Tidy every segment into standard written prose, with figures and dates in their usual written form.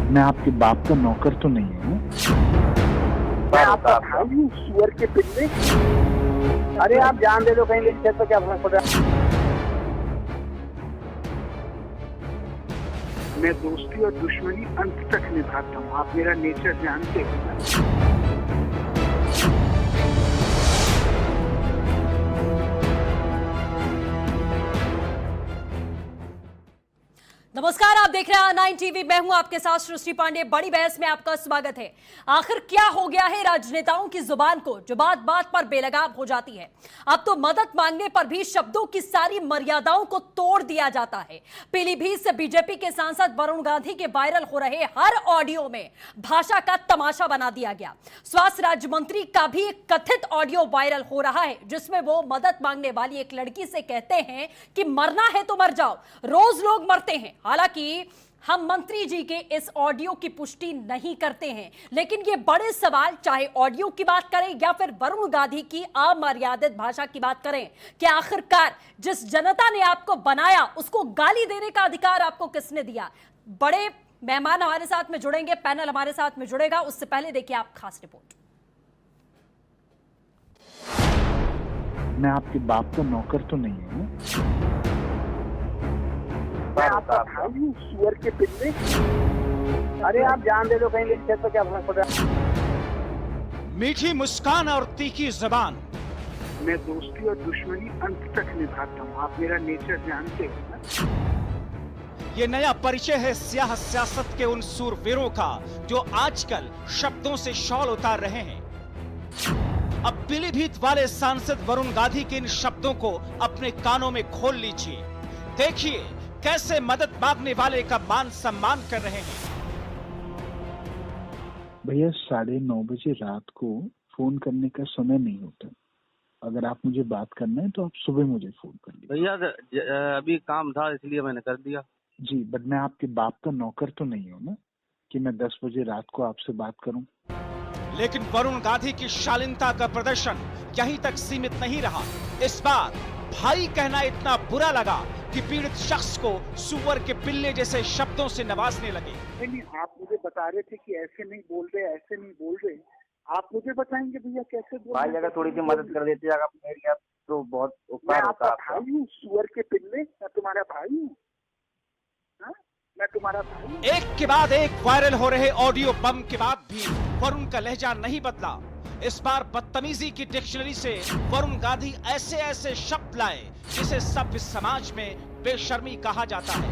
मैं आपके बाप का नौकर तो नहीं हूँ। मैं आपका भाई हूँ, सुअर के पिल्ले। अरे आप जान दे दो कहीं मेरी छत पर, क्या फर्क पड़ रहा है। मैं दोस्ती और दुश्मनी अंत तक निभाता हूँ, आप मेरा नेचर जानते हो। नमस्कार, आप देख रहे हैं R9 टीवी। मैं हूं आपके साथ सृष्टि पांडे। बड़ी बहस में आपका स्वागत है। आखिर क्या हो गया है राजनेताओं की जुबान को जो बात बात पर बेलगाम हो जाती है। अब तो मदद मांगने पर भी शब्दों की सारी मर्यादाओं को तोड़ दिया जाता है। पीलीभीत से बीजेपी के सांसद वरुण गांधी के वायरल हो रहे हर ऑडियो में भाषा का तमाशा बना दिया गया। स्वास्थ्य राज्य मंत्री का भी एक कथित ऑडियो वायरल हो रहा है जिसमें वो मदद मांगने वाली एक लड़की से कहते हैं कि मरना है तो मर जाओ, रोज लोग मरते हैं। हालांकि हम मंत्री जी के इस ऑडियो की पुष्टि नहीं करते हैं, लेकिन ये बड़े सवाल, चाहे ऑडियो की बात करें या फिर वरुण गांधी की अमर्यादित भाषा की बात करें, कि आखिरकार जिस जनता ने आपको बनाया उसको गाली देने का अधिकार आपको किसने दिया। बड़े मेहमान हमारे साथ में जुड़ेंगे, पैनल हमारे साथ में जुड़ेगा। उससे पहले देखिए आप खास रिपोर्ट। मैं आपके बाप का नौकर तो नहीं हूँ। मैं आपका भाई हूँ, सुअर के पिल्ले। अरे आप जान दे दो कहीं मेरी छत पर, क्या फर्क पड़ रहा है। मीठी मुस्कान और तीखी जबान। मैं दोस्ती और दुश्मनी अंत तक निभाता हूँ, आप मेरा नेचर जानते हो ना। ये नया परिचय है स्याह सियासत के उन सूरवीरों का जो आजकल शब्दों से शॉल उतार रहे हैं। अब पीलीभीत वाले सांसद वरुण गांधी के इन शब्दों को अपने कानों में खोल लीजिए। देखिए कैसे मदद मांगने वाले का मान सम्मान कर रहे हैं। भैया 9:30 बजे रात को फोन करने का समय नहीं होता। अगर आप मुझे बात करना है तो आप सुबह मुझे फोन कर लीजिए। भैया अभी काम था इसलिए मैंने कर दिया। जी, बट मैं आपके बाप का नौकर तो नहीं हूँ ना कि मैं 10 बजे रात को आपसे बात करूँ। लेकिन वरुण गांधी की शालीनता का प्रदर्शन यहीं तक सीमित नहीं रहा। इस बार भाई कहना इतना बुरा लगा कि पीड़ित शख्स को सुअर के पिल्ले जैसे शब्दों से नवाजने लगे। नहीं, आप मुझे बता रहे थे कि ऐसे नहीं बोल रहे, ऐसे नहीं बोल रहे। आप मुझे बताएंगे भैया कैसे बोल रहे। भाई अगर थोड़ी सी मदद कर देते अगर मेरी, आप तो बहुत मैं उपकार होता आपका भाई हूँ, सुअर के पिल्ले। मैं तुम्हारा भाई हूँ, मैं तुम्हारा भाई। एक के बाद एक वायरल हो रहे ऑडियो बम के बाद भी वरुण का लहजा नहीं बदला। इस बार बदतमीजी की डिक्शनरी से वरुण गांधी ऐसे ऐसे शब्द लाए जिसे सभ्य समाज में बेशर्मी कहा जाता है।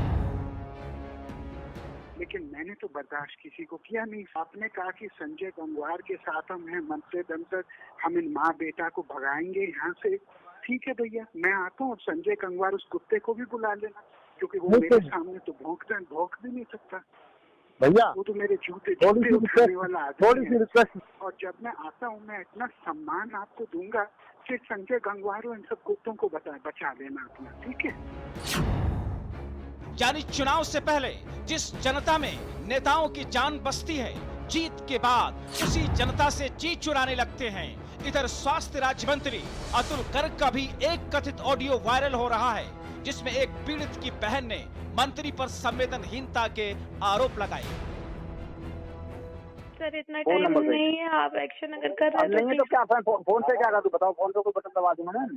लेकिन मैंने तो बर्दाश्त किसी को किया नहीं। आपने कहा कि संजय गंगवार के साथ हम हैं, मंत्री दम तक हम इन माँ बेटा को भगाएंगे यहाँ से। ठीक है भैया, मैं आता हूँ। संजय गंगवार उस कुत्ते को भी बुला लेना, क्योंकि वो मेरे सामने तो भौंक भी नहीं सकता भैया। वो तो मेरे जूते उठाने वाला आदमी है। रिक्वेस्ट। और जब मैं आता हूँ मैं इतना सम्मान आपको दूंगा कि संजय गंगवार इन सब कुत्तों को बचा लेना अपना, ठीक है। यानी चुनाव से पहले जिस जनता में नेताओं की जान बसती है, जीत के बाद उसी जनता से जीत चुराने लगते हैं। इधर स्वास्थ्य राज्य मंत्री अतुल गर्ग का भी एक कथित ऑडियो वायरल हो रहा है जिसमें एक पीड़ित की बहन ने मंत्री पर संवेदनहीनता के आरोप लगाए। सर इतना टाइम नहीं है, आप एक्शन अगर कर रहे नहीं है तो क्या फोन से क्या करूँ बताओ। फोन पे कोई बटन दबा दूंगा मैं।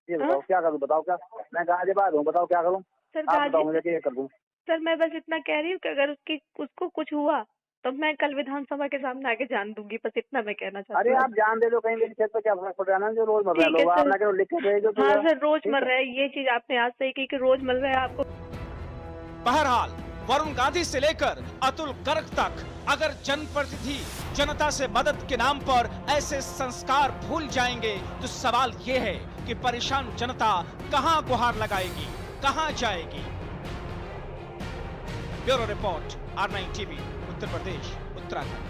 ये बताओ क्या करूँ, बताओ क्या मैं गाजियाबाद हूँ, बताओ क्या करूँ। सर मुझे क्या कर दूँ। सर मैं बस इतना कह रही हूँ कि अगर उसको कुछ हुआ तो मैं कल विधानसभा के सामने आके जान दूंगी। बस इतना मैं कहना चाहती हूँ। अरे आप जान दे दो कहीं मेरी छत पर, क्या फर्क पड़ रहा है ना। जो रोज मर रहे लोग, आप ना लिख के भेजो। हाँ सर, रोज मर रहा है, ये चीज आपने आज सही की कि रोज मर रहा है आपको। बहरहाल वरुण गांधी से लेकर अतुल गर्ग तक अगर जनप्रतिनिधि जनता से मदद के नाम पर ऐसे संस्कार भूल जाएंगे तो सवाल ये है कि परेशान जनता कहां गुहार लगाएगी, कहां जाएगी। Bureau report, R9 TV, Uttar Pradesh, Uttarakhand.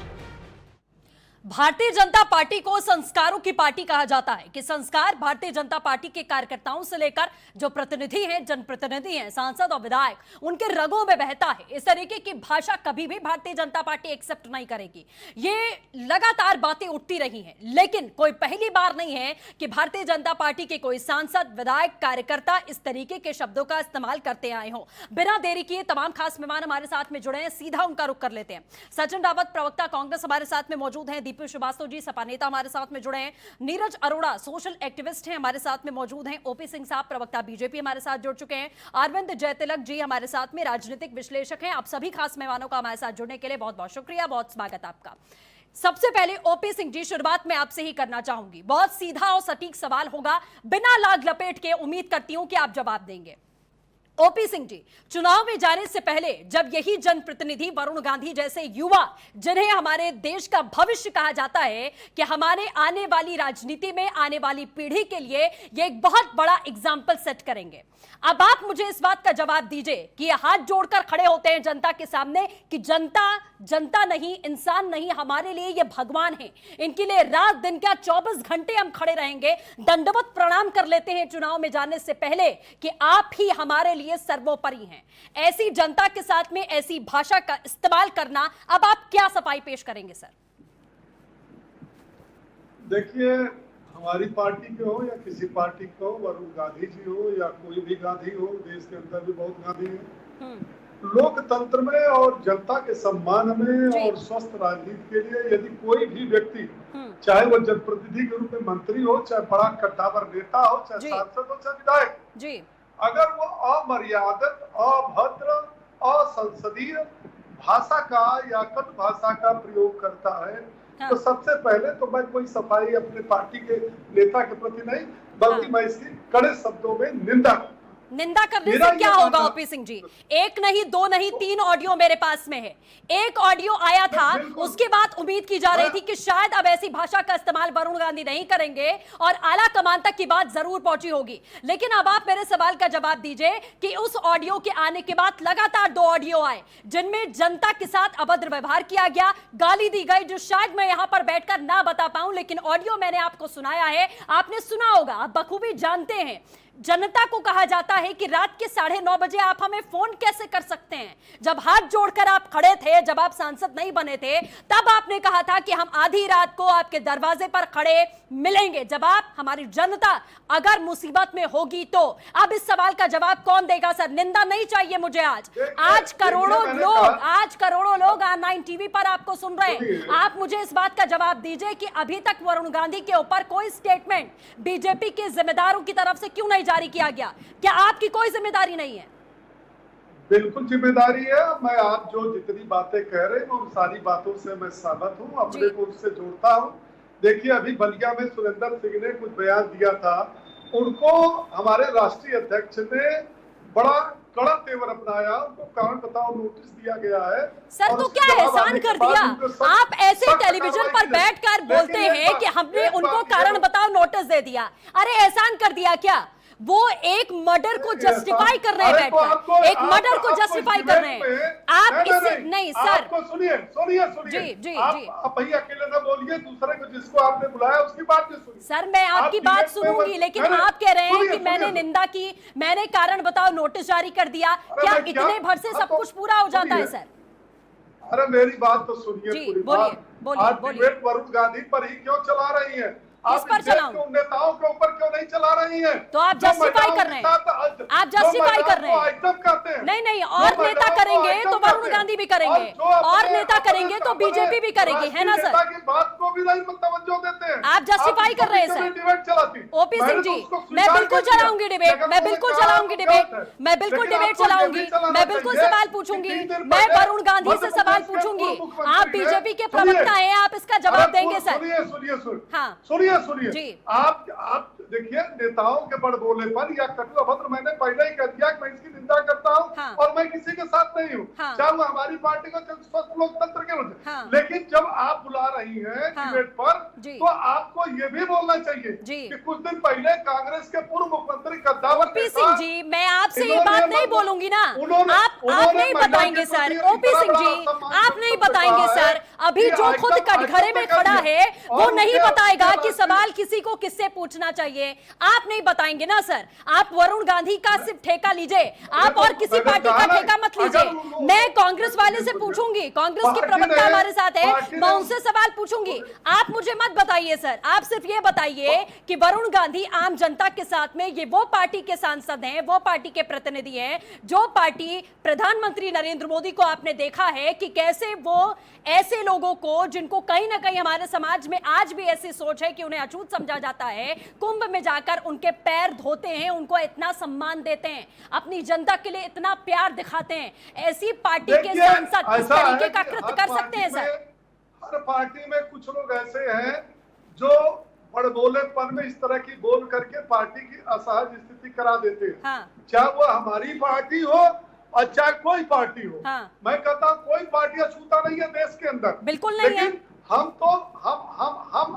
Bharatiya Janata party को संस्कारों की पार्टी कहा जाता है कि संस्कार भारतीय जनता पार्टी के कार्यकर्ताओं से लेकर जो प्रतिनिधि हैं, जनप्रतिनिधि हैं, सांसद और विधायक, उनके रगों में बहता है। इस तरीके की भाषा कभी भी भारतीय जनता पार्टी एक्सेप्ट नहीं करेगी। ये लगातार बातें उठती रही हैं, लेकिन कोई पहली बार नहीं है कि भारतीय जनता पार्टी के कोई सांसद, विधायक, कार्यकर्ता इस तरीके के शब्दों का इस्तेमाल करते आए हों। बिना देरी किए तमाम खास मेहमान हमारे साथ में जुड़े हैं, सीधा उनका रुख कर लेते हैं। सचिन रावत, प्रवक्ता कांग्रेस, हमारे साथ में मौजूद हैं। दीपू श्रीवास्तव जी, सपा नेता, हमारे साथ में जुड़े हैं। नीरज अरोड़ा, सोशल एक्टिविस्ट हैं, हमारे साथ में मौजूद हैं। ओपी सिंह साहब, प्रवक्ता बीजेपी, हमारे साथ जुड़ चुके हैं। अरविंद जयतिलक जी हमारे साथ में, राजनीतिक विश्लेषक हैं। आप सभी खास मेहमानों का हमारे साथ जुड़ने के लिए बहुत बहुत शुक्रिया, बहुत स्वागत आपका। सबसे पहले ओपी सिंह जी, शुरुआत मैं आपसे ही करना चाहूंगी। बहुत सीधा और सटीक सवाल होगा, बिना लाग लपेट के। उम्मीद करती हूं कि आप जवाब देंगे। ओपी सिंह जी, चुनाव में जाने से पहले जब यही जनप्रतिनिधि वरुण गांधी जैसे युवा, जिन्हें हमारे देश का भविष्य कहा जाता है, कि हमारे आने वाली राजनीति में, आने वाली पीढ़ी के लिए ये एक बहुत बड़ा एग्जाम्पल सेट करेंगे, अब आप मुझे इस बात का जवाब दीजिए कि ये हाथ जोड़कर खड़े होते हैं जनता के सामने कि जनता नहीं, इंसान नहीं, हमारे लिए ये भगवान है, इनके लिए रात दिन क्या 24 घंटे हम खड़े रहेंगे, दंडवत प्रणाम कर लेते हैं चुनाव में जाने से पहले कि आप ही हमारे लिए सर्वोपरि हैं। ऐसी जनता के साथ में ऐसी भाषा का इस्तेमाल करना, अब आप क्या सफाई पेश करेंगे सर? देखिए, हमारी पार्टी के हो या किसी पार्टी के हो, वरुण गांधी जी हो या कोई भी गांधी हो, देश के अंदर भी बहुत गांधी है, लोकतंत्र में और जनता के सम्मान में और स्वस्थ राजनीति के लिए यदि कोई भी व्यक्ति, चाहे वो जनप्रतिनिधि के रूप में मंत्री हो, चाहे बड़ा कट्टावर नेता हो, चाहे सांसद हो, चाहे विधायक, अगर वो अमर्यादित, अभद्र, असंसदीय भाषा का या कटु भाषा का प्रयोग करता है, तो सबसे पहले तो मैं कोई सफाई अपने पार्टी के नेता के प्रति नहीं, बल्कि मैं इसकी कड़े शब्दों में निंदा करने से क्या होगा ओपी सिंह जी? एक नहीं, दो नहीं, 3 ऑडियो मेरे पास में है। एक ऑडियो आया था, उसके बाद उम्मीद की जा रही थी कि शायद अब ऐसी भाषा का इस्तेमाल वरुण गांधी नहीं करेंगे और आला कमान तक की बात जरूर पहुंची होगी। लेकिन अब आप मेरे सवाल का जवाब दीजिए कि उस ऑडियो के आने के बाद लगातार 2 ऑडियो आए जिनमें जनता के साथ अभद्र व्यवहार किया गया, गाली दी गई, जो शायद मैं यहां पर बैठकर ना बता पाऊं, लेकिन ऑडियो मैंने आपको सुनाया है, आपने सुना होगा, आप बखूबी जानते हैं। जनता को कहा जाता है कि रात के 9:30 बजे आप हमें फोन कैसे कर सकते हैं? जब हाथ जोड़कर आप खड़े थे, जब आप सांसद नहीं बने थे, तब आपने कहा था कि हम आधी रात को आपके दरवाजे पर खड़े मिलेंगे जब आप, हमारी जनता अगर मुसीबत में होगी तो। अब इस सवाल का जवाब कौन देगा सर? निंदा नहीं चाहिए मुझे। आज करोड़ों लोग R9 टीवी पर आपको सुन रहे हैं। आप मुझे इस बात का जवाब दीजिए कि अभी तक वरुण गांधी के ऊपर कोई स्टेटमेंट बीजेपी के जिम्मेदारों की तरफ से क्यों नहीं जारी किया गया? क्या आपकी कोई जिम्मेदारी नहीं है? बिल्कुल जिम्मेदारी है। मैं आप जो जितनी बातें कह रहे हैं उन सारी बातों से मैं सहमत हूँ, अपने को उससे जोड़ता हूँ। देखिए, अभी बलिया में सुरेंद्र सिंह ने कुछ बयान दिया था, उनको हमारे राष्ट्रीय अध्यक्ष ने बड़ा कड़ा तेवर अपनाया, उनको कारण बताओ नोटिस दिया गया है। सर तो क्या एहसान कर दिया? आप ऐसे टेलीविजन पर बैठकर बोलते हैं कि हमने उनको कारण बताओ नोटिस दे दिया। अरे एहसान कर दिया क्या? वो एक मर्डर को जस्टिफाई कर रहे हैं बैठकर, एक मर्डर को जस्टिफाई कर रहे हैं। आप इससे नहीं सर, सुनिए जी, आप भैया अकेले ना बोलिए, दूसरे को जिसको आपने बुलाया उसकी बात भी सुनिए। सर मैं आपकी बात सुनूंगी, लेकिन आप कह रहे हैं कि मैंने निंदा की, मैंने कारण बताओ नोटिस जारी कर दिया। क्या इतने भर से सब कुछ पूरा हो जाता है सर? अरे मेरी बात तो सुनिए, बोलिए। वरुण गांधी पर ही क्यों चला रही है? किस पर चलाऊं? नेताओं के ऊपर क्यों नहीं चला रही हैं? तो आप जस्टिफाई कर रहे हैं, आप जस्टिफाई कर रहे हैं। नहीं, और नेता करेंगे तो वरुण गांधी भी करेंगे, और नेता करेंगे तो बीजेपी भी करेगी, है ना सर? बात को भी नहीं तवज्जो देते हैं। आप जस्टिफाई कर रहे हैं सर। ओपी सिंह जी, मैं बिल्कुल चलाऊंगी डिबेट, मैं बिल्कुल चलाऊंगी डिबेट, मैं बिल्कुल डिबेट चलाऊंगी, मैं बिल्कुल सवाल पूछूंगी, मैं वरुण गांधी से सवाल पूछूंगी। आप बीजेपी के प्रवक्ता हैं, आप इसका जवाब देंगे सर? हाँ सुनिए, आप देखिए, नेताओं के बड़ बोलेपन या कटु अभद्र मैंने पहले ही कह दिया कि मैं इसकी निंदा करता हूँ। हाँ। और मैं किसी के साथ नहीं हूँ। हाँ। चाहे वो हमारी पार्टी को स्वस्थ लोकतंत्र के होते। हाँ। लेकिन जब आप बुला रही हैं डिबेट पर, तो आपको ये भी बोलना चाहिए कि कुछ दिन पहले कांग्रेस के पूर्व मुख्यमंत्री कद्दावर ओपी सिंह जी, मैं आपसे ये बात नहीं बोलूंगी ना, आप नहीं बताएंगे सर। ओपी सिंह जी, आप नहीं बताएंगे सर। अभी जो खुद कटघरे में खड़ा है वो नहीं बताएगा कि सवाल किसी को किससे पूछना चाहिए। आप नहीं बताएंगे ना सर, आप वरुण गांधी का सिर्फ ठेका लीजिए, आप और किसी पार्टी का ठेका मत लीजिए। मैं कांग्रेस वाले से पूछूंगी, कांग्रेस की प्रवक्ता हमारे साथ है, मैं उनसे सवाल पूछूंगी। आप मुझे मत बताइए सर, आप सिर्फ ये बताइए कि वरुण गांधी आम जनता के साथ में, ये वो पार्टी के सांसद हैं, वो पार्टी के प्रतिनिधि हैं जो पार्टी प्रधानमंत्री नरेंद्र मोदी को आपने देखा है कि कैसे वो ऐसे लोगों को जिनको कहीं ना कहीं हमारे समाज में आज भी ऐसी सोच है कि उन्हें अछूत समझा जाता है, कुंभ में जाकर उनके पैर धोते हैं, उनको इतना सम्मान देते हैं, अपनी जनता के लिए इतना प्यार दिखाते हैं। ऐसी पार्टी के सांसद इस तरीके का कृत्य कर सकते हैं सर? हर पार्टी में कुछ लोग ऐसे हैं जो बड़बोलेपन में इस तरह की बोल करके पार्टी की असहज स्थिति करा देते हैं। हाँ। चाहे वो हमारी पार्टी हो और चाहे कोई पार्टी हो। हाँ। मैं कहता हूँ कोई पार्टी अछूता नहीं है देश के अंदर, बिल्कुल नहीं है। लेकिन हम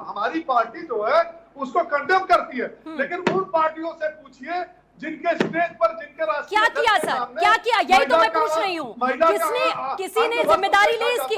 हमारी पार्टी जो है उसको कंडेम करती है। लेकिन उन पार्टियों से पूछिए जिनके स्टेज पर, जिनके राष्ट्रीय क्या किया सर, क्या किया, यही तो मैं पूछ रही हूँ। किसी ने जिम्मेदारी ली इसकी?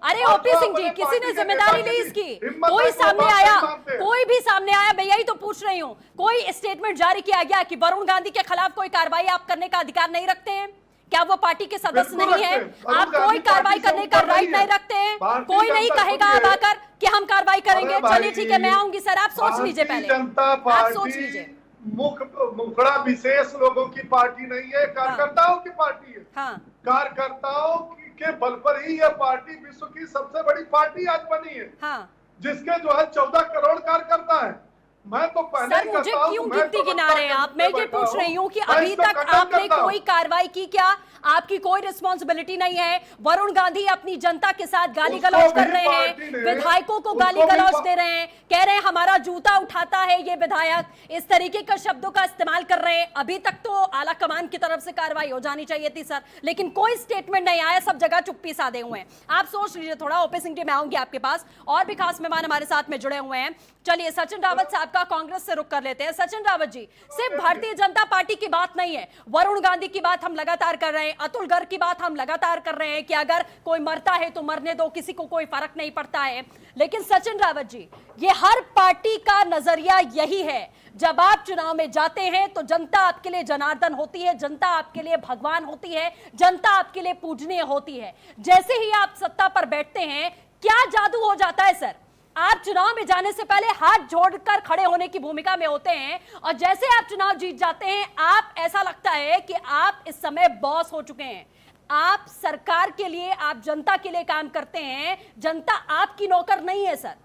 अरे ओपी सिंह जी, किसी ने जिम्मेदारी ली इसकी? कोई सामने आया? कोई भी सामने आया? मैं यही तो पूछ रही हूँ। कोई स्टेटमेंट जारी किया गया कि वरुण गांधी के खिलाफ कोई कार्रवाई आप करने का अधिकार नहीं रखते हैं? क्या वो पार्टी के सदस्य नहीं है? आप कोई कार्रवाई करने का राइट नहीं रखते हैं? कोई नहीं कहेगा अब आकर कि हम कार्रवाई करेंगे? चलिए ठीक है, मैं आऊंगी सर, आप सोच लीजिए पहले, आप सोच लीजिए। मुखड़ा विशेष लोगों की पार्टी नहीं है, कार्यकर्ताओं की पार्टी है। हाँ। कार्यकर्ताओं के बल पर ही यह पार्टी विश्व की सबसे बड़ी पार्टी आज बनी है। हाँ। जिसके जो है 14 करोड़ कार्यकर्ता है। मैं तो पहले सर मुझे क्यों गिनती गिना रहे हैं आप? मैं ये पूछ रही हूँ कि अभी तक आपने कोई कार्रवाई की क्या? आपकी कोई रिस्पॉन्सिबिलिटी नहीं है। वरुण गांधी अपनी जनता के साथ गाली गलौज कर रहे हैं, विधायकों को गाली गलौज दे रहे हैं, कह रहे हैं हमारा जूता उठाता है ये विधायक, इस तरीके का शब्दों का इस्तेमाल कर रहे हैं। अभी तक तो आला कमान की तरफ से कार्रवाई हो जानी चाहिए थी सर, लेकिन कोई स्टेटमेंट नहीं आया, सब जगह चुप्पी साधे हुए हैं। आप सोच लीजिए थोड़ा। ओपी सिंह जी, मैं आऊंगी आपके पास, और भी खास मेहमान हमारे साथ में जुड़े हुए हैं। चलिए सचिन रावत साहब का कांग्रेस से रुख कर लेते हैं। सचिन रावत जी, सिर्फ भारतीय जनता पार्टी की बात नहीं है, वरुण गांधी की बात हम लगातार कर रहे हैं, अतुल गर्ग की बात हम लगातार कर रहे हैं कि अगर कोई मरता है तो मरने दो, किसी को कोई फर्क नहीं पड़ता है। लेकिन सचिन रावत जी, ये हर पार्टी का नजरिया यही है, जब आप चुनाव में जाते हैं तो जनता आपके लिए जनार्दन होती है, जनता आपके लिए भगवान होती है, जनता आपके लिए पूजनीय होती है। जैसे ही आप सत्ता पर बैठते हैं, क्या जादू हो जाता है सर? आप चुनाव में जाने से पहले हाथ जोड़कर खड़े होने की भूमिका में होते हैं, और जैसे आप चुनाव जीत जाते हैं, आप ऐसा लगता है कि आप इस समय बॉस हो चुके हैं। आप सरकार के लिए, आप जनता के लिए काम करते हैं, जनता आपकी नौकर नहीं है सर।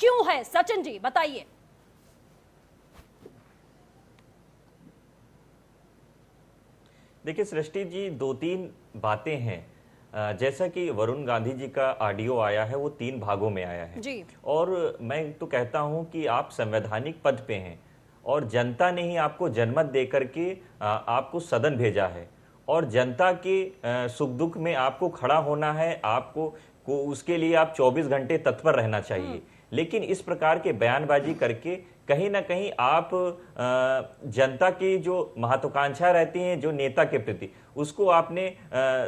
क्यों है सचिन जी, बताइए। देखिए सृष्टि जी, 2-3 बातें हैं। जैसा कि वरुण गांधी जी का ऑडियो आया है वो 3 भागों में आया है जी। और मैं तो कहता हूं कि आप संवैधानिक पद पे हैं और जनता ने ही आपको जनमत दे करके आपको सदन भेजा है, और जनता के सुख दुख में आपको खड़ा होना है, आपको उसके लिए आप 24 घंटे तत्पर रहना चाहिए। लेकिन इस प्रकार के बयानबाजी करके कहीं ना कहीं आप जनता की जो महत्वाकांक्षा रहती है जो नेता के प्रति, उसको आपने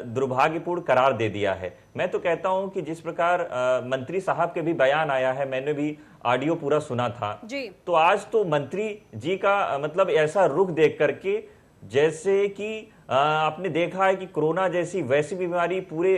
दुर्भाग्यपूर्ण करार दे दिया है। मैं तो कहता हूं कि जिस प्रकार मंत्री साहब के भी बयान आया है, मैंने भी ऑडियो पूरा सुना था जी। तो आज तो मंत्री जी का मतलब ऐसा रुख देख करके जैसे कि आपने देखा है कि कोरोना जैसी वैसी बीमारी पूरे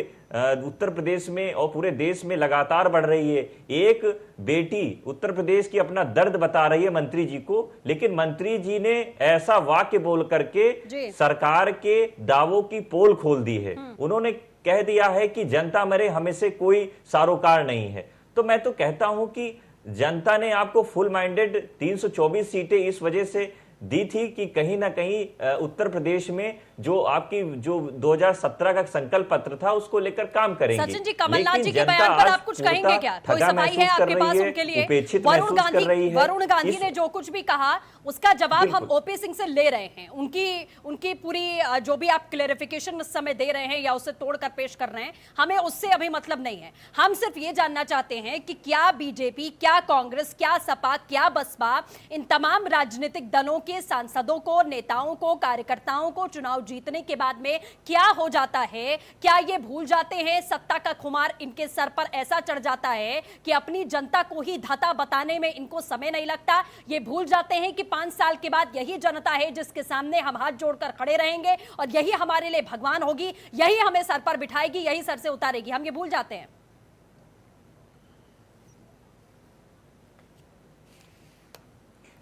उत्तर प्रदेश में और पूरे देश में लगातार बढ़ रही है। एक बेटी उत्तर प्रदेश की अपना दर्द बता रही है मंत्री जी को, लेकिन मंत्री जी ने ऐसा वाक्य बोल करके सरकार के दावों की पोल खोल दी है। उन्होंने कह दिया है कि जनता मरे, हमें से कोई सारोकार नहीं है। तो मैं तो कहता हूं कि जनता ने आपको फुल माइंडेड 324 सीटें इस वजह से दी थी कि कहीं ना कहीं उत्तर प्रदेश में जो आपकी जो 2017 का संकल्प पत्र था उसको लेकर काम करेंगे। सचिन जी, कमलनाथ जी के बयान पर आप कुछ कहेंगे क्या? कोई सफाई है आपके पास उनके लिए? वरुण गांधी ने जो कुछ भी कहा उसका जवाब हम ओपी सिंह से ले रहे हैं। उनकी पूरी जो भी आप क्लेरिफिकेशन इस समय दे रहे हैं या उसे तोड़कर पेश कर रहे हैं, हमें उससे अभी मतलब नहीं है। हम सिर्फ ये जानना चाहते हैं कि क्या बीजेपी, क्या कांग्रेस, क्या सपा, क्या बसपा, इन तमाम राजनीतिक दलों के सांसदों को, नेताओं को, कार्यकर्ताओं को चुनाव जीतने के बाद में क्या हो जाता है? क्या ये भूल जाते हैं, सत्ता का खुमार इनके सर पर ऐसा चढ़ जाता है कि अपनी जनता को ही धता बताने में इनको समय नहीं लगता? ये भूल जाते हैं कि 5 साल के बाद यही जनता है जिसके सामने हम हाथ जोड़कर खड़े रहेंगे और यही हमारे लिए भगवान होगी, यही हमें सर पर बिठाएगी, यही सर से उतारेगी। हम ये भूल जाते हैं।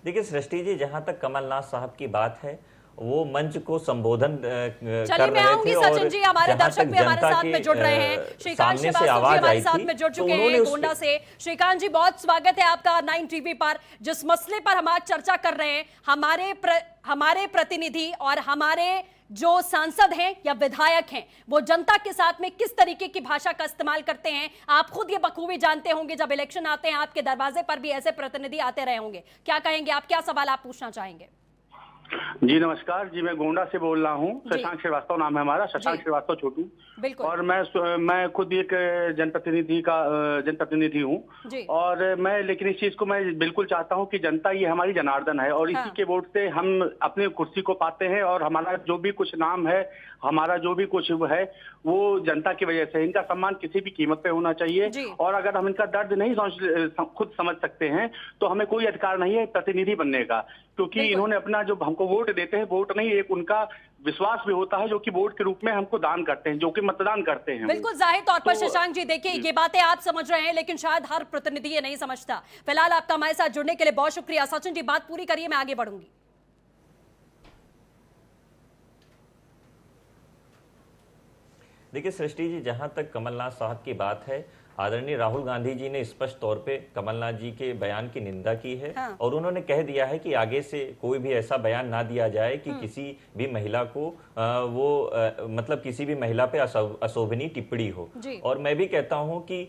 देखिए सृष्टि जी, जहां तक कमलनाथ साहब की बात है, वो मंच को संबोधन कर मैं रहे आऊंगी थे सचिन और जी, हमारे दर्शक भी हमारे साथ में जुड़ रहे हैं। श्रीकांत श्रीवास्तव जी हमारे साथ में जुड़ चुके हैं गोंडा से। श्रीकांत जी, बहुत स्वागत है आपका 9 टीवी पर। जिस मसले पर हम आज चर्चा कर रहे हैं, हमारे प्रतिनिधि और हमारे जो सांसद हैं या विधायक हैं, वो जनता के साथ में किस तरीके की भाषा का इस्तेमाल करते हैं, आप खुद ये बखूबी जानते होंगे। जब इलेक्शन आते हैं आपके दरवाजे पर भी ऐसे प्रतिनिधि आते रहे होंगे। क्या कहेंगे आप, क्या सवाल आप पूछना चाहेंगे? जी नमस्कार जी, मैं गोंडा से बोल रहा हूँ। शशांक श्रीवास्तव नाम है हमारा, शशांक श्रीवास्तव छोटू। बिल्कुल। और मैं खुद एक जनप्रतिनिधि हूँ। और मैं लेकिन इस चीज को मैं बिल्कुल चाहता हूँ कि जनता ये हमारी जनार्दन है और इसी के वोट से हम अपने कुर्सी को पाते हैं और हमारा जो भी कुछ नाम है, हमारा जो भी कुछ है, वो जनता की वजह से। इनका सम्मान किसी भी कीमत पे होना चाहिए और अगर हम इनका दर्द नहीं खुद समझ सकते हैं तो हमें कोई अधिकार नहीं है प्रतिनिधि बनने का, क्योंकि इन्होंने अपना जो हमको वोट देते हैं, वोट नहीं, एक उनका विश्वास भी होता है जो कि वोट के रूप में हमको दान करते हैं, जो कि मतदान करते हैं। बिल्कुल जाहिर तौर पर शशांक जी, देखिए ये बातें आप समझ रहे हैं लेकिन शायद हर प्रतिनिधि ये नहीं समझता। फिलहाल आपका हमारे साथ जुड़ने के लिए बहुत शुक्रिया। सचिन जी, बात पूरी करिए, मैं आगे बढ़ूंगी। देखिए सृष्टि जी, जहां तक कमलनाथ साहब की बात है, आदरणीय राहुल गांधी जी ने स्पष्ट तौर पे कमलनाथ जी के बयान की निंदा की है। और उन्होंने कह दिया है कि आगे से कोई भी ऐसा बयान ना दिया जाए कि किसी भी महिला को मतलब किसी भी महिला पे अशोभनीय टिप्पणी हो। और मैं भी कहता हूं कि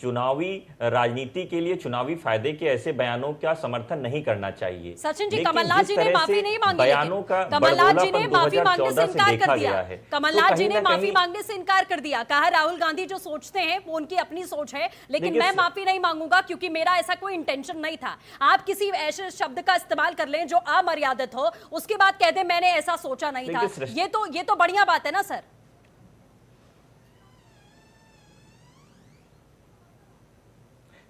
चुनावी राजनीति के लिए चुनावी फायदे के ऐसे बयानों का समर्थन नहीं करना चाहिए। सचिन जी, कमलनाथ जी ने माफी नहीं मांगी, बयानों का कमलनाथ जी ने माफी मांगने से इनकार कर दिया है। कमलनाथ जी ने माफी मांगने से इनकार कर दिया, कहा राहुल गांधी जो सोचते हैं वो उनकी अपनी सोच है, लेकिन मैं माफी नहीं मांगूंगा क्योंकि मेरा ऐसा कोई इंटेंशन नहीं था। आप किसी ऐसे शब्द का इस्तेमाल कर लें जो अमर्यादित हो, उसके बाद कह दें मैंने ऐसा सोचा नहीं था, ये तो बढ़िया बात है ना सर।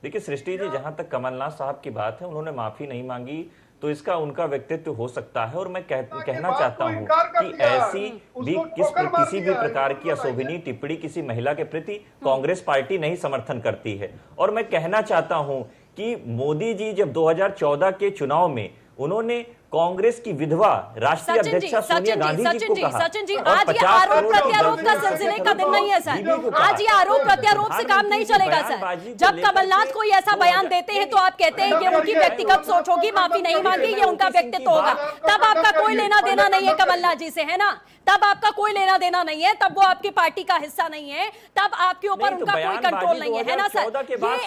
देखिए सृष्टि जी, जहां तक कमलनाथ साहब की बात है, उन्होंने माफी नहीं मांगी तो इसका उनका व्यक्तित्व हो सकता है। और मैं कहना चाहता हूं कि ऐसी भी किसी भी प्रकार की अशोभनीय टिप्पणी किसी महिला के प्रति कांग्रेस पार्टी नहीं समर्थन करती है। और मैं कहना चाहता हूं कि मोदी जी जब 2014 के चुनाव में उन्होंने कांग्रेस की विधवा राष्ट्रीय अध्यक्षा सोनिया गांधी जी को कहा, सचिन जी, आज ये आरोप प्रत्यारोप का सिलसिले का दिन नहीं है सर। आज ये आरोप प्रत्यारोप से काम नहीं चलेगा सर। जब कमलनाथ कोई ऐसा बयान देते हैं तो आप कहते हैं ये उनकी व्यक्तिगत सोच होगी, माफी नहीं मांगी, ये उनका व्यक्तित्व होगा, तब आपका कोई लेना देना नहीं है कमलनाथ जी से, है ना? तब आपका कोई लेना देना नहीं है, तब वो आपकी पार्टी का हिस्सा नहीं है, तब आपके ऊपर उनका कोई कंट्रोल नहीं है ना सर?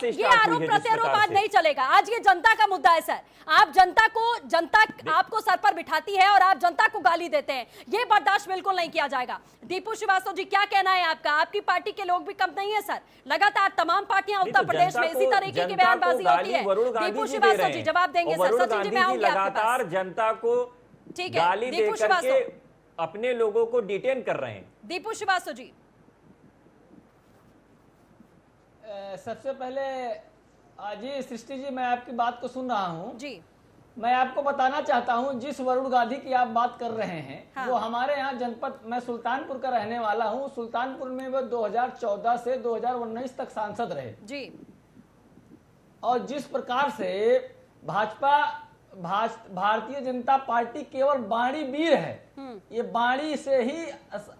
ये आरोप प्रत्यारोप आज नहीं चलेगा। आज ये जनता का मुद्दा है सर। आप जनता आपको सर पर बिठाती है और आप जनता को गाली देते हैं, ये बर्दाश्त बिल्कुल नहीं किया जाएगा। दीपू श्रीवास्तव जी, क्या कहना है आपका? आपकी पार्टी के लोग भी कम नहीं है सर। लगातार तमाम पार्टियां उत्तर प्रदेश में इसी तरीके की बयानबाजी होती है। दीपू श्रीवास्तव जी जवाब देंगे सर। सचिन जी, मैं आऊंगी लगातार जनता को गाली दे करके अपने लोगों को डिटेन कर रहे हैं। दीपू श्रीवास्तव जी, सबसे पहले जी सृष्टि जी, मैं आपकी बात को सुन रहा हूँ जी। मैं आपको बताना चाहता हूं, जिस वरुण गांधी की आप बात कर रहे हैं वो हमारे यहाँ जनपद, मैं सुल्तानपुर का रहने वाला हूं। सुल्तानपुर में वो 2014 से 2019 तक सांसद रहे जी। और जिस प्रकार से भारतीय जनता पार्टी केवल बाणी वीर है, ये बाणी से ही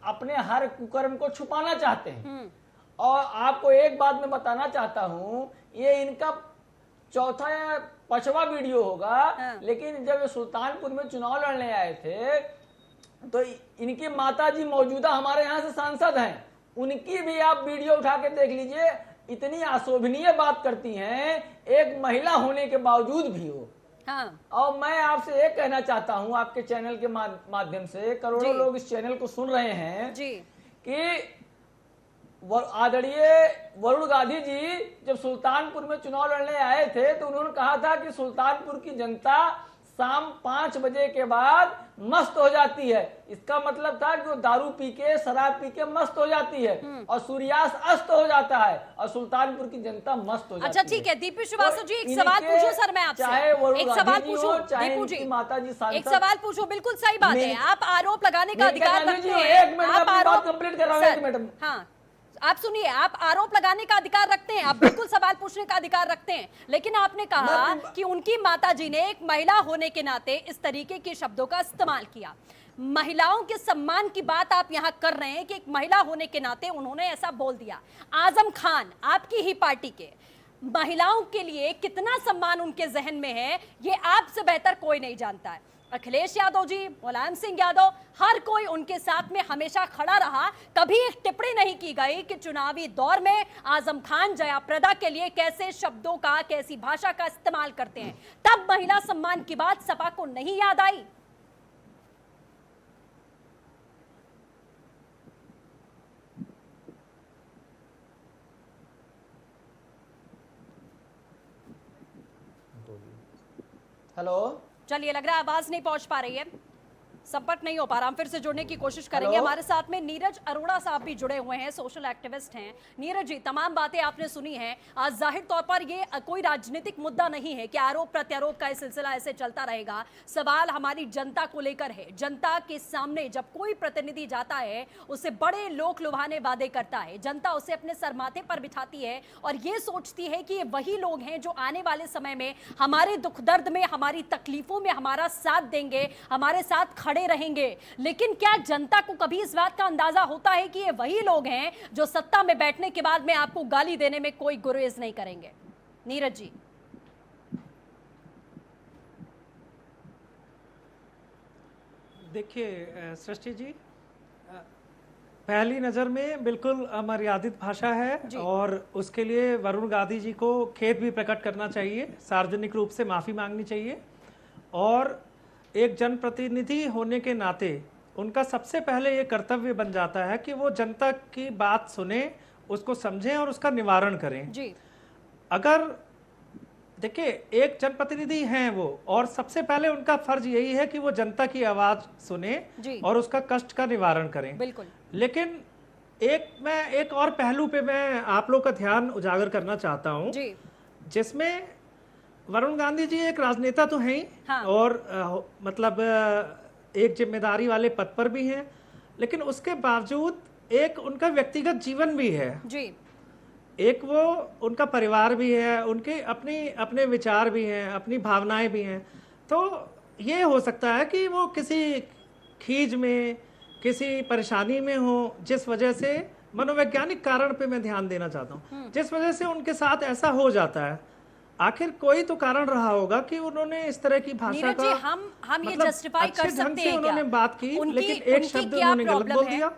अपने हर कुकर्म को छुपाना चाहते हैं। और आपको एक बात मैं बताना चाहता हूं, ये इनका चौथा या 5वां वीडियो होगा। लेकिन जब सुल्तानपुर में चुनाव लड़ने आए थे तो इनकी माताजी मौजूदा हमारे यहाँ से सांसद हैं, उनकी भी आप वीडियो उठा के देख लीजिए। इतनी अशोभनीय बात करती हैं एक महिला होने के बावजूद भी हो। और मैं आपसे एक कहना चाहता हूं, आपके चैनल के माध्यम से करोड़ों लोग इस चैनल को सुन रहे हैं कि आदरणीय वरुण गांधी जी जब सुल्तानपुर में चुनाव लड़ने आए थे तो उन्होंने कहा था कि सुल्तानपुर की जनता शाम 5 बजे के बाद मस्त हो जाती है। इसका मतलब था कि वो दारू पी के, शराब पी के मस्त हो जाती है और सूर्यास्त अस्त हो जाता है और सुल्तानपुर की जनता मस्त हो जाती है। अच्छा ठीक है, दीपू श्रीवास्तव जी, एक सवाल पूछूं सर मैं आपसे, एक सवाल पूछूं दीपू जी, माता जी एक सवाल पूछूं। बिल्कुल सही बात है, आप आरोप लगाने का अधिकार रखते हैं। एक मिनट, आप आरोप कंप्लीट कर रहा हूं, एक मिनट। हाँ, आप सुनिए, आप आरोप लगाने का अधिकार रखते हैं, आप बिल्कुल सवाल पूछने का अधिकार रखते हैं, लेकिन आपने कहा कि उनकी माताजी ने एक महिला होने के नाते इस तरीके के शब्दों का इस्तेमाल किया। महिलाओं के सम्मान की बात आप यहां कर रहे हैं कि एक महिला होने के नाते उन्होंने ऐसा बोल दिया। आजम खान आपकी ही पार्टी के, महिलाओं के लिए कितना सम्मान उनके जहन में है ये आपसे बेहतर कोई नहीं जानता है। अखिलेश यादव जी, मुलायम सिंह यादव, हर कोई उनके साथ में हमेशा खड़ा रहा। कभी एक टिप्पणी नहीं की गई कि चुनावी दौर में आजम खान जयाप्रदा के लिए कैसे शब्दों का, कैसी भाषा का इस्तेमाल करते हैं। तब महिला सम्मान की बात सपा को नहीं याद आई। हेलो, चलिए, लग रहा है आवाज नहीं पहुंच पा रही है, संपर्क नहीं हो पा रहा। हम फिर से जुड़ने की कोशिश करेंगे। हमारे साथ में नीरज अरोड़ा साहब भी जुड़े हुए हैं, सोशल एक्टिविस्ट हैं। नीरज जी, तमाम बातें आपने सुनी हैं। आज जाहिर तौर पर ये कोई राजनीतिक मुद्दा नहीं है कि आरोप प्रत्यारोप का सिलसिला ऐसे चलता रहेगा। सवाल हमारी जनता को लेकर है। जनता के सामने जब कोई प्रतिनिधि जाता है, उसे बड़े लोक लुभाने वादे करता है, जनता उसे अपने सरमाथे पर बिठाती है और ये सोचती है कि ये वही लोग हैं जो आने वाले समय में हमारे दुख दर्द में, हमारी तकलीफों में हमारा साथ देंगे, हमारे साथ खड़े रहेंगे। लेकिन क्या जनता को कभी इस बात का अंदाजा होता है कि ये वही लोग हैं जो सत्ता में बैठने के बाद में आपको गाली देने में कोई गुरेज नहीं करेंगे? नीरज जी। देखिए सृष्टि जी, पहली नजर में बिल्कुल अमर्यादित भाषा है और उसके लिए वरुण गांधी जी को खेद भी प्रकट करना चाहिए, सार्वजनिक रूप से माफी मांगनी चाहिए। और एक जनप्रतिनिधि होने के नाते उनका सबसे पहले ये कर्तव्य बन जाता है कि वो जनता की बात सुने, उसको समझें और उसका निवारण करें जी। अगर देखिए, एक जनप्रतिनिधि हैं वो, और सबसे पहले उनका फर्ज यही है कि वो जनता की आवाज सुने और उसका कष्ट का निवारण करें। बिल्कुल। लेकिन मैं एक और पहलू पे मैं आप लोग का ध्यान उजागर करना चाहता हूं, जिसमें वरुण गांधी जी एक राजनेता तो हैं ही, हाँ। और मतलब एक जिम्मेदारी वाले पद पर भी हैं, लेकिन उसके बावजूद एक उनका व्यक्तिगत जीवन भी है जी। एक वो उनका परिवार भी है, उनके अपने विचार भी हैं, अपनी भावनाएं भी हैं। तो ये हो सकता है कि वो किसी खीज में, किसी परेशानी में हो, जिस वजह से मनोवैज्ञानिक कारण पे मैं ध्यान देना चाहता हूँ, जिस वजह से उनके साथ ऐसा हो जाता है। आखिर कोई तो कारण रहा होगा कि उन्होंने इस तरह की भाषा का हम ये जस्टिफाई कर सकते हैं। उन्होंने बात की, लेकिन एक शब्द उन्होंने गलत बोल दिया।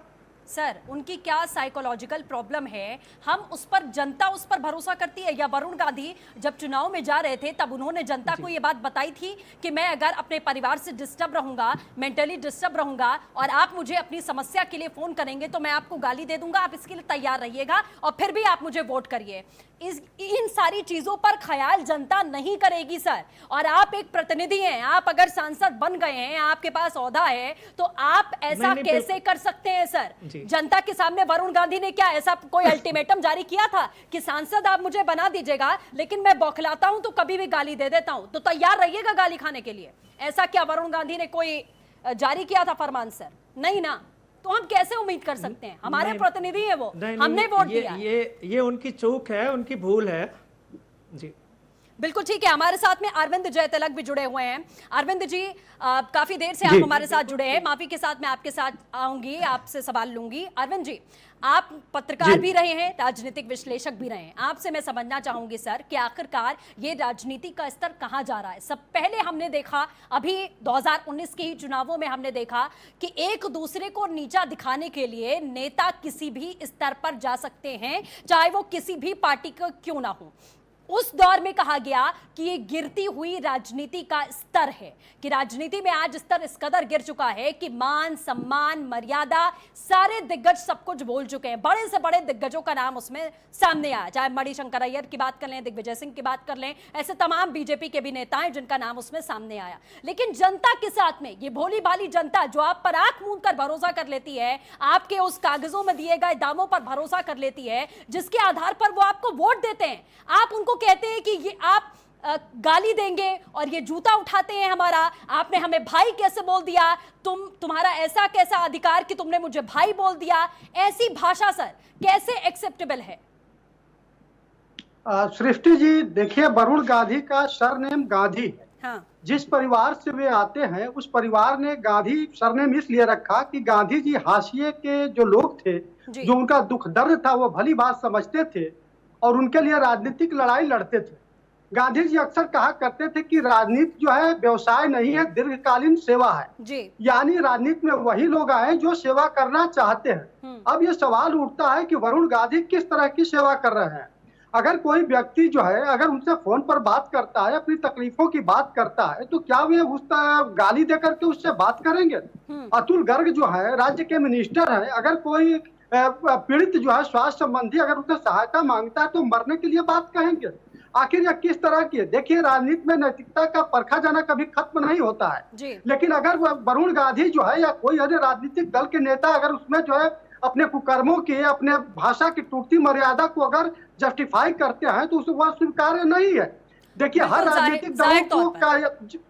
सर, उनकी क्या साइकोलॉजिकल प्रॉब्लम है, हम उस पर, जनता उस पर भरोसा करती है? या वरुण गांधी जब चुनाव में जा रहे थे तब उन्होंने जनता को ये बात बताई थी कि मैं अगर अपने परिवार से डिस्टर्ब रहूंगा, मेंटली डिस्टर्ब रहूंगा और आप मुझे अपनी समस्या के लिए फोन करेंगे तो मैं आपको गाली दे दूंगा, आप इसके लिए तैयार रहिएगा और फिर भी आप मुझे वोट करिए? इन सारी चीजों पर ख्याल जनता नहीं करेगी सर। और आप एक प्रतिनिधि हैं, आप अगर सांसद बन गए हैं, आपके पास ओहदा है, तो आप ऐसा कैसे कर सकते हैं सर? जनता के सामने वरुण गांधी ने क्या ऐसा कोई अल्टीमेटम जारी किया था कि सांसद आप मुझे बना दीजिएगा, लेकिन मैं बौखलाता हूं तो कभी भी गाली दे देता हूं, तो तैयार रहिएगा गाली खाने के लिए? ऐसा क्या वरुण गांधी ने कोई जारी किया था फरमान सर? नहीं ना। तो हम कैसे उम्मीद कर सकते हैं? हमारे प्रतिनिधि है वो, हमने वोट दिया। ये उनकी चूक है, उनकी भूल है जी। बिल्कुल ठीक है। हमारे साथ में अरविंद जयतिलक भी जुड़े हुए हैं। अरविंद जी, काफी देर से आप हमारे साथ जुड़े हैं, माफी के साथ मैं आपके साथ आऊंगी, आपसे सवाल लूंगी। अरविंद जी, आप पत्रकार भी रहे हैं, राजनीतिक विश्लेषक भी रहे हैं। आपसे मैं समझना चाहूंगी सर कि आखिरकार ये राजनीति का स्तर कहां जा रहा है? सब पहले हमने देखा, अभी 2019 के ही चुनावों में हमने देखा कि एक दूसरे को नीचा दिखाने के लिए नेता किसी भी स्तर पर जा सकते हैं, चाहे वो किसी भी पार्टी का क्यों ना हो। उस दौर में कहा गया कि ये गिरती हुई राजनीति का स्तर है, कि राजनीति में आज स्तर इस कदर गिर चुका है कि मान सम्मान मर्यादा सारे दिग्गज सब कुछ भूल चुके हैं। बड़े से बड़े दिग्गजों का नाम उसमें सामने आया, चाहे मणिशंकर अय्यर की बात कर लें, दिग्विजय सिंह की बात कर लें, ऐसे तमाम बीजेपी के भी नेता हैं जिनका नाम उसमें सामने आया। लेकिन जनता के साथ में ये भोली भाली जनता जो आप पर आंख मूंद कर भरोसा कर लेती है, आपके उस कागजों में दिए गए दावों पर भरोसा कर लेती है जिसके आधार पर वो आपको वोट देते हैं, आप उनको कहते हैं कि ये आप गाली देंगे और ये जूता उठाते हैं हमारा, आपने हमें भाई कैसे बोल दिया, तुम्हारा ऐसा कैसा अधिकार कि तुमने मुझे भाई बोल दिया। ऐसी भाषा सर कैसे एक्सेप्टेबल है? सृष्टि जी देखिए, वरुण गांधी का सरनेम गांधी है। हाँ। जिस परिवार से वे आते हैं उस परिवार ने गांधी सरनेम इसलिए रखा कि गांधी जी हाशिए के जो लोग थे, जो उनका दुख दर्द था वो भली बात समझते थे और उनके लिए राजनीतिक लड़ाई लड़ते थे। गांधी जी अक्सर कहा करते थे कि राजनीति जो है व्यवसाय नहीं है, दीर्घकालीन सेवा है। यानी राजनीति में वही लोग आए जो सेवा करना चाहते हैं। अब ये सवाल उठता है कि वरुण गांधी किस तरह की सेवा कर रहे हैं। अगर कोई व्यक्ति जो है अगर उनसे फोन पर बात करता है, अपनी तकलीफों की बात करता है, तो क्या वे उस गाली देकर के उससे बात करेंगे? अतुल गर्ग जो है राज्य के मिनिस्टर है, अगर कोई पीड़ित जो है स्वास्थ्य संबंधी अगर उसे सहायता मांगता है तो मरने के लिए बात कहेंगे? आखिर यह किस तरह की है? देखिए, राजनीति में नैतिकता का परखा जाना कभी खत्म नहीं होता है। लेकिन अगर वरुण गांधी जो है या कोई अन्य राजनीतिक दल के नेता अगर उसमें जो है अपने कुकर्मों की, अपने भाषा की टूटती मर्यादा को अगर जस्टिफाई करते हैं तो वह स्वीकार्य नहीं है। देखिए, हर राजनीतिक दलों को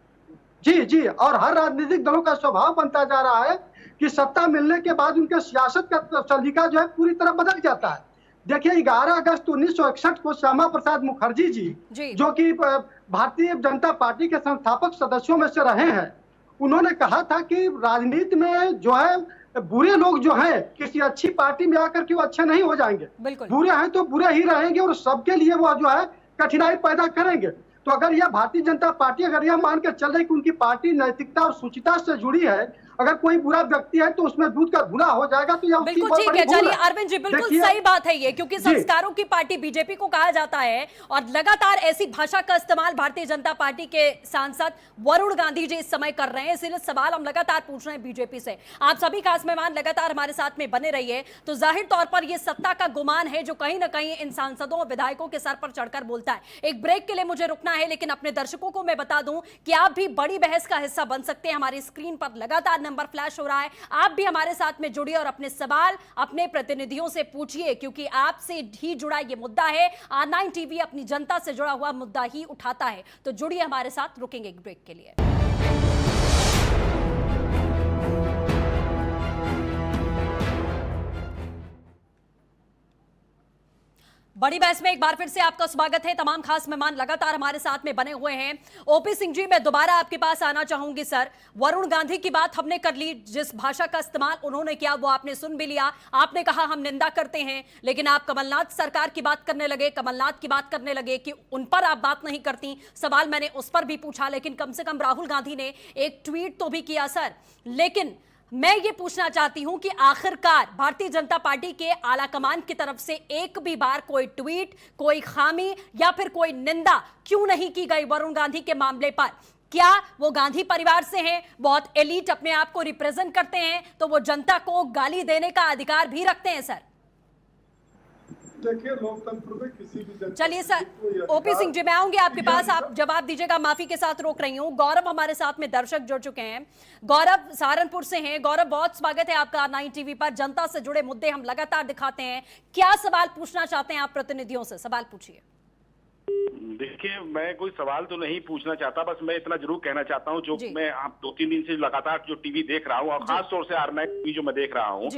जी और हर राजनीतिक दलों का स्वभाव बनता जा रहा है कि सत्ता मिलने के बाद उनके सियासत का सलीका जो है पूरी तरह बदल जाता है। देखिए, 11 अगस्त 1961 को श्यामा प्रसाद मुखर्जी जी जो कि भारतीय जनता पार्टी के संस्थापक सदस्यों में से रहे हैं, उन्होंने कहा था कि राजनीति में जो है बुरे लोग जो हैं किसी अच्छी पार्टी में आकर के वो अच्छे नहीं हो जाएंगे, बुरे हैं तो बुरे ही रहेंगे और सबके लिए वो जो है कठिनाई पैदा करेंगे। तो अगर यह भारतीय जनता पार्टी अगर यह मान के चल रही कि उनकी पार्टी नैतिकता और शुचिता से जुड़ी है, अगर कोई बुरा व्यक्ति है तो उसमें दूध का धुला हो जाएगा, तो यह बिल्कुल ठीक है। चलिए अरविंद जी, बिल्कुल सही बात है ये, क्योंकि संस्कारों की पार्टी बीजेपी को कहा जाता है और लगातार ऐसी भाषा का इस्तेमाल भारतीय जनता पार्टी के सांसद वरुण गांधी जी इस समय कर रहे हैं। इसलिए सवाल हम लगातार पूछ रहे हैं बीजेपी से। आप सभी खास मेहमान लगातार हमारे साथ में बने रहिए। तो जाहिर तौर पर यह सत्ता का गुमान है जो कहीं ना कहीं इन सांसदों और विधायकों के सर पर चढ़कर बोलता है। एक ब्रेक के लिए मुझे रुकना है, लेकिन अपने दर्शकों को मैं बता दूं कि आप भी बड़ी बहस का हिस्सा बन सकते हैं। हमारी स्क्रीन पर लगातार नंबर फ्लैश हो रहा है, आप भी हमारे साथ में जुड़िए और अपने सवाल अपने प्रतिनिधियों से पूछिए, क्योंकि आपसे ही जुड़ा ये मुद्दा है। R9 टीवी अपनी जनता से जुड़ा हुआ मुद्दा ही उठाता है। तो जुड़िए हमारे साथ, रुकेंगे एक ब्रेक के लिए। बड़ी बहस में एक बार फिर से आपका स्वागत है। तमाम खास मेहमान लगातार हमारे साथ में बने हुए हैं। ओपी सिंह जी, मैं दोबारा आपके पास आना चाहूंगी। सर, वरुण गांधी की बात हमने कर ली, जिस भाषा का इस्तेमाल उन्होंने किया वो आपने सुन भी लिया। आपने कहा हम निंदा करते हैं, लेकिन आप कमलनाथ सरकार की बात करने लगे, कमलनाथ की बात करने लगे कि उन पर आप बात नहीं करती। सवाल मैंने उस पर भी पूछा, लेकिन कम से कम राहुल गांधी ने एक ट्वीट तो भी किया सर। लेकिन मैं ये पूछना चाहती हूं कि आखिरकार भारतीय जनता पार्टी के आला कमान की तरफ से एक भी बार कोई ट्वीट, कोई खामी या फिर कोई निंदा क्यों नहीं की गई वरुण गांधी के मामले पर? क्या वो गांधी परिवार से हैं, बहुत एलीट अपने आप को रिप्रेजेंट करते हैं, तो वो जनता को गाली देने का अधिकार भी रखते हैं? सर देखिए, लोकतंत्र में किसी भी, चलिए सर, ओपी सिंह जी मैं आऊंगी आपके पास, आप जवाब दीजिएगा। माफी के साथ रोक रही हूँ। गौरव हमारे साथ में दर्शक जुड़ चुके हैं। गौरव सहारनपुर से हैं। गौरव, बहुत स्वागत है आपका R9 टीवी पर। जनता से जुड़े मुद्दे हम लगातार दिखाते हैं। क्या सवाल पूछना चाहते हैं आप प्रतिनिधियों से? सवाल पूछिए। देखिए, मैं कोई सवाल तो नहीं पूछना चाहता, बस मैं इतना जरूर कहना चाहता हूँ, जो मैं आप 2-3 दिन से लगातार जो टीवी देख रहा हूँ और खास तौर से R9 टीवी जो मैं देख रहा हूँ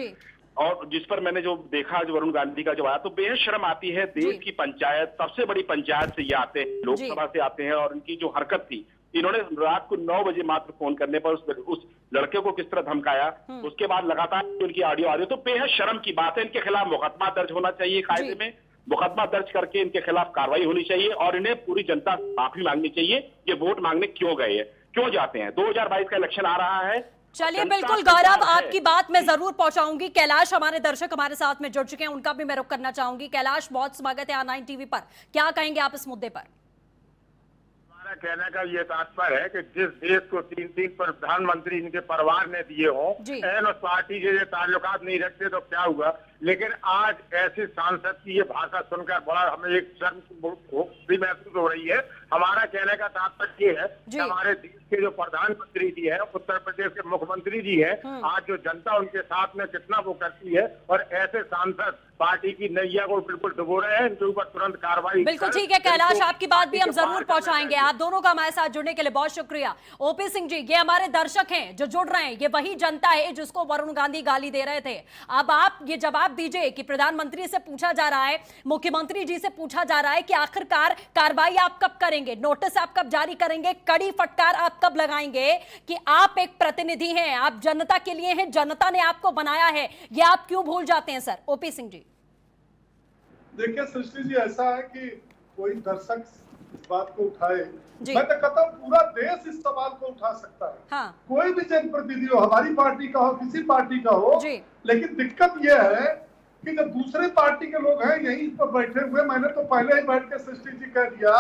और जिस पर मैंने जो देखा जो वरुण गांधी का जो आया, तो बेहद शर्म आती है। देश की पंचायत, सबसे बड़ी पंचायत से ये आते हैं, लोकसभा से आते हैं, और इनकी जो हरकत थी, इन्होंने रात को 9 बजे मात्र फोन करने पर उस लड़के को किस तरह धमकाया, उसके बाद लगातार उनकी ऑडियो आ रही है, तो बेहद शर्म की बात है। इनके खिलाफ मुकदमा दर्ज होना चाहिए, कायदे में मुकदमा दर्ज करके इनके खिलाफ कार्रवाई होनी चाहिए और इन्हें पूरी जनता माफी मांगनी चाहिए। ये वोट मांगने क्यों गए हैं, क्यों जाते हैं? 2022 का इलेक्शन आ रहा है, चलिए बिल्कुल गौरव, आपकी बात मैं जरूर पहुंचाऊंगी। कैलाश हमारे दर्शक हमारे साथ में जुड़ चुके हैं, उनका भी मैं रुख करना चाहूंगी। कैलाश, बहुत स्वागत है R9 टीवी पर। क्या कहेंगे आप इस मुद्दे पर? हमारा कहने का ये तात्पर्य है कि जिस देश को 3 प्रधानमंत्री इनके परिवार ने दिए हों, एन उस पार्टी के ये ताल्लुकात नहीं रखते तो क्या हुआ। लेकिन आज ऐसे सांसद की ये भाषा सुनकर बड़ा हमें एक शर्म भी महसूस हो रही है। हमारा कहने का तात्पर्य ये है कि हमारे देश के जो प्रधानमंत्री जी हैं, उत्तर प्रदेश के मुख्यमंत्री जी हैं, आज जो जनता उनके साथ में कितना वो करती है, और ऐसे सांसद पार्टी की नैया को बिल्कुल डुबो रहे हैं, इनके ऊपर तुरंत कार्रवाई। बिल्कुल ठीक है कैलाश, आपकी बात भी हम जरूर पहुंचाएंगे। आप दोनों का हमारे साथ जुड़ने के लिए बहुत शुक्रिया। ओपी सिंह जी, ये हमारे दर्शक हैं जो जुड़ रहे हैं, ये वही जनता है जिसको वरुण गांधी गाली दे रहे थे। अब आप ये जवाब दीजिए कि प्रधानमंत्री से पूछा जा रहा है, मुख्यमंत्री जी से पूछा जा रहा है कि आखिरकार कार्रवाई आप कब करेंगे, नोटिस आप कब जारी करेंगे, कड़ी फटकार आप कब लगाएंगे कि आप एक प्रतिनिधि हैं, आप जनता के लिए हैं, जनता ने आपको बनाया है, ये आप क्यों भूल जाते हैं सर? ओपी सिंह जी। देखिए सृष्टि जी, ऐसा है कि कोई दर्शक इस बात को उठाए, मैं तो कहता हूँ पूरा देश इस सवाल को उठा सकता है। हाँ। कोई भी जनप्रतिनिधि हो, हमारी पार्टी का हो, किसी पार्टी का हो, लेकिन दिक्कत यह है कि जब दूसरे पार्टी के लोग हैं यहीं पर बैठे हुए, मैंने तो पहले ही बैठ के सृष्टि जी कह दिया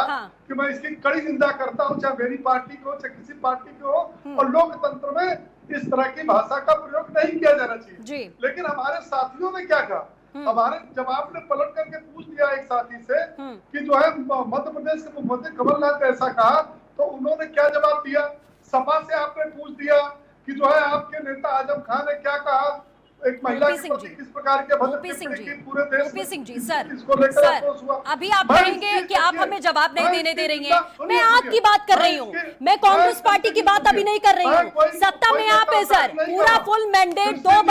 कि मैं इसकी कड़ी निंदा करता हूँ, चाहे मेरी पार्टी को चाहे किसी पार्टी को हो, और लोकतंत्र में इस तरह की भाषा का प्रयोग नहीं किया जाना चाहिए। लेकिन हमारे साथियों ने क्या कहा, हमारे जब आपने पलट करके पूछ दिया एक साथी से कि जो है मध्य प्रदेश के मुख्यमंत्री कमलनाथ ने ऐसा कहा, तो उन्होंने क्या जवाब दिया? सपा से आपने पूछ दिया कि जो है आपके नेता आजम खान ने क्या कहा, एक महिला के प्रति किस प्रकार के ओपी सिंह जी सर, अभी आप कहेंगे कि आप हमें जवाब नहीं देने दे रही हैं। मैं आपकी बात कर रही हूँ, मैं कांग्रेस पार्टी की बात अभी नहीं कर रही हूँ। सत्ता में आप है सर, पूरा फुल मैंडेट दो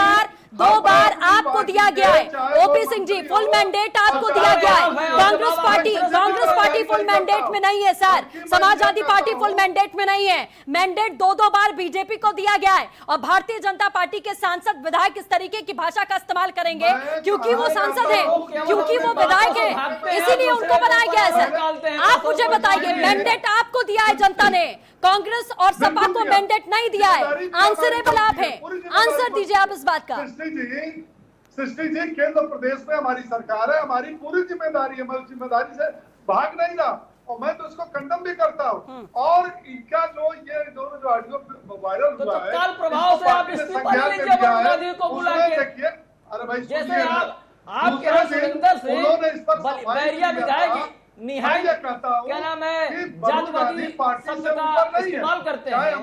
बार आपको दिया गया है। OP Singh ji, full mandate आपको दिया गया है। कांग्रेस पार्टी फुल मैंडेट में नहीं है sir, Samajwadi party full mandate में नहीं है। मैंडेट 2 बार बीजेपी को दिया गया है, और भारतीय जनता पार्टी के सांसद विधायक इस तरीके की भाषा का इस्तेमाल करेंगे क्योंकि वो सांसद है, क्योंकि वो विधायक है, इसीलिए उनको बनाया गया है सर। आप मुझे बताइए, मैंडेट आपको दिया है जनता ने, कांग्रेस और सपा को मैंडेट नहीं दिया है। आंसरेबल आप हैं, आंसर दीजिए आप इस बात का। सृष्टि जी, केंद्र प्रदेश में हमारी सरकार है, हमारी पूरी जिम्मेदारी है, मैं जिम्मेदारी से भाग नहीं रहा, और मैं तो इसको कंडम भी करता हूँ। और इनका जो ये दोनों जो ऑडियो वायरल हुआ है, तत्काल प्रभाव से आप इस्तीफा ले लीजिए वरुण गांधी को बुला के। देखिए, अरे भाई जैसे आपके यहाँ सुरेंद्र से बैरिया विधायक निहाय क्या नाम है जातिवादी शब्द का इस्तेमाल करते हैं,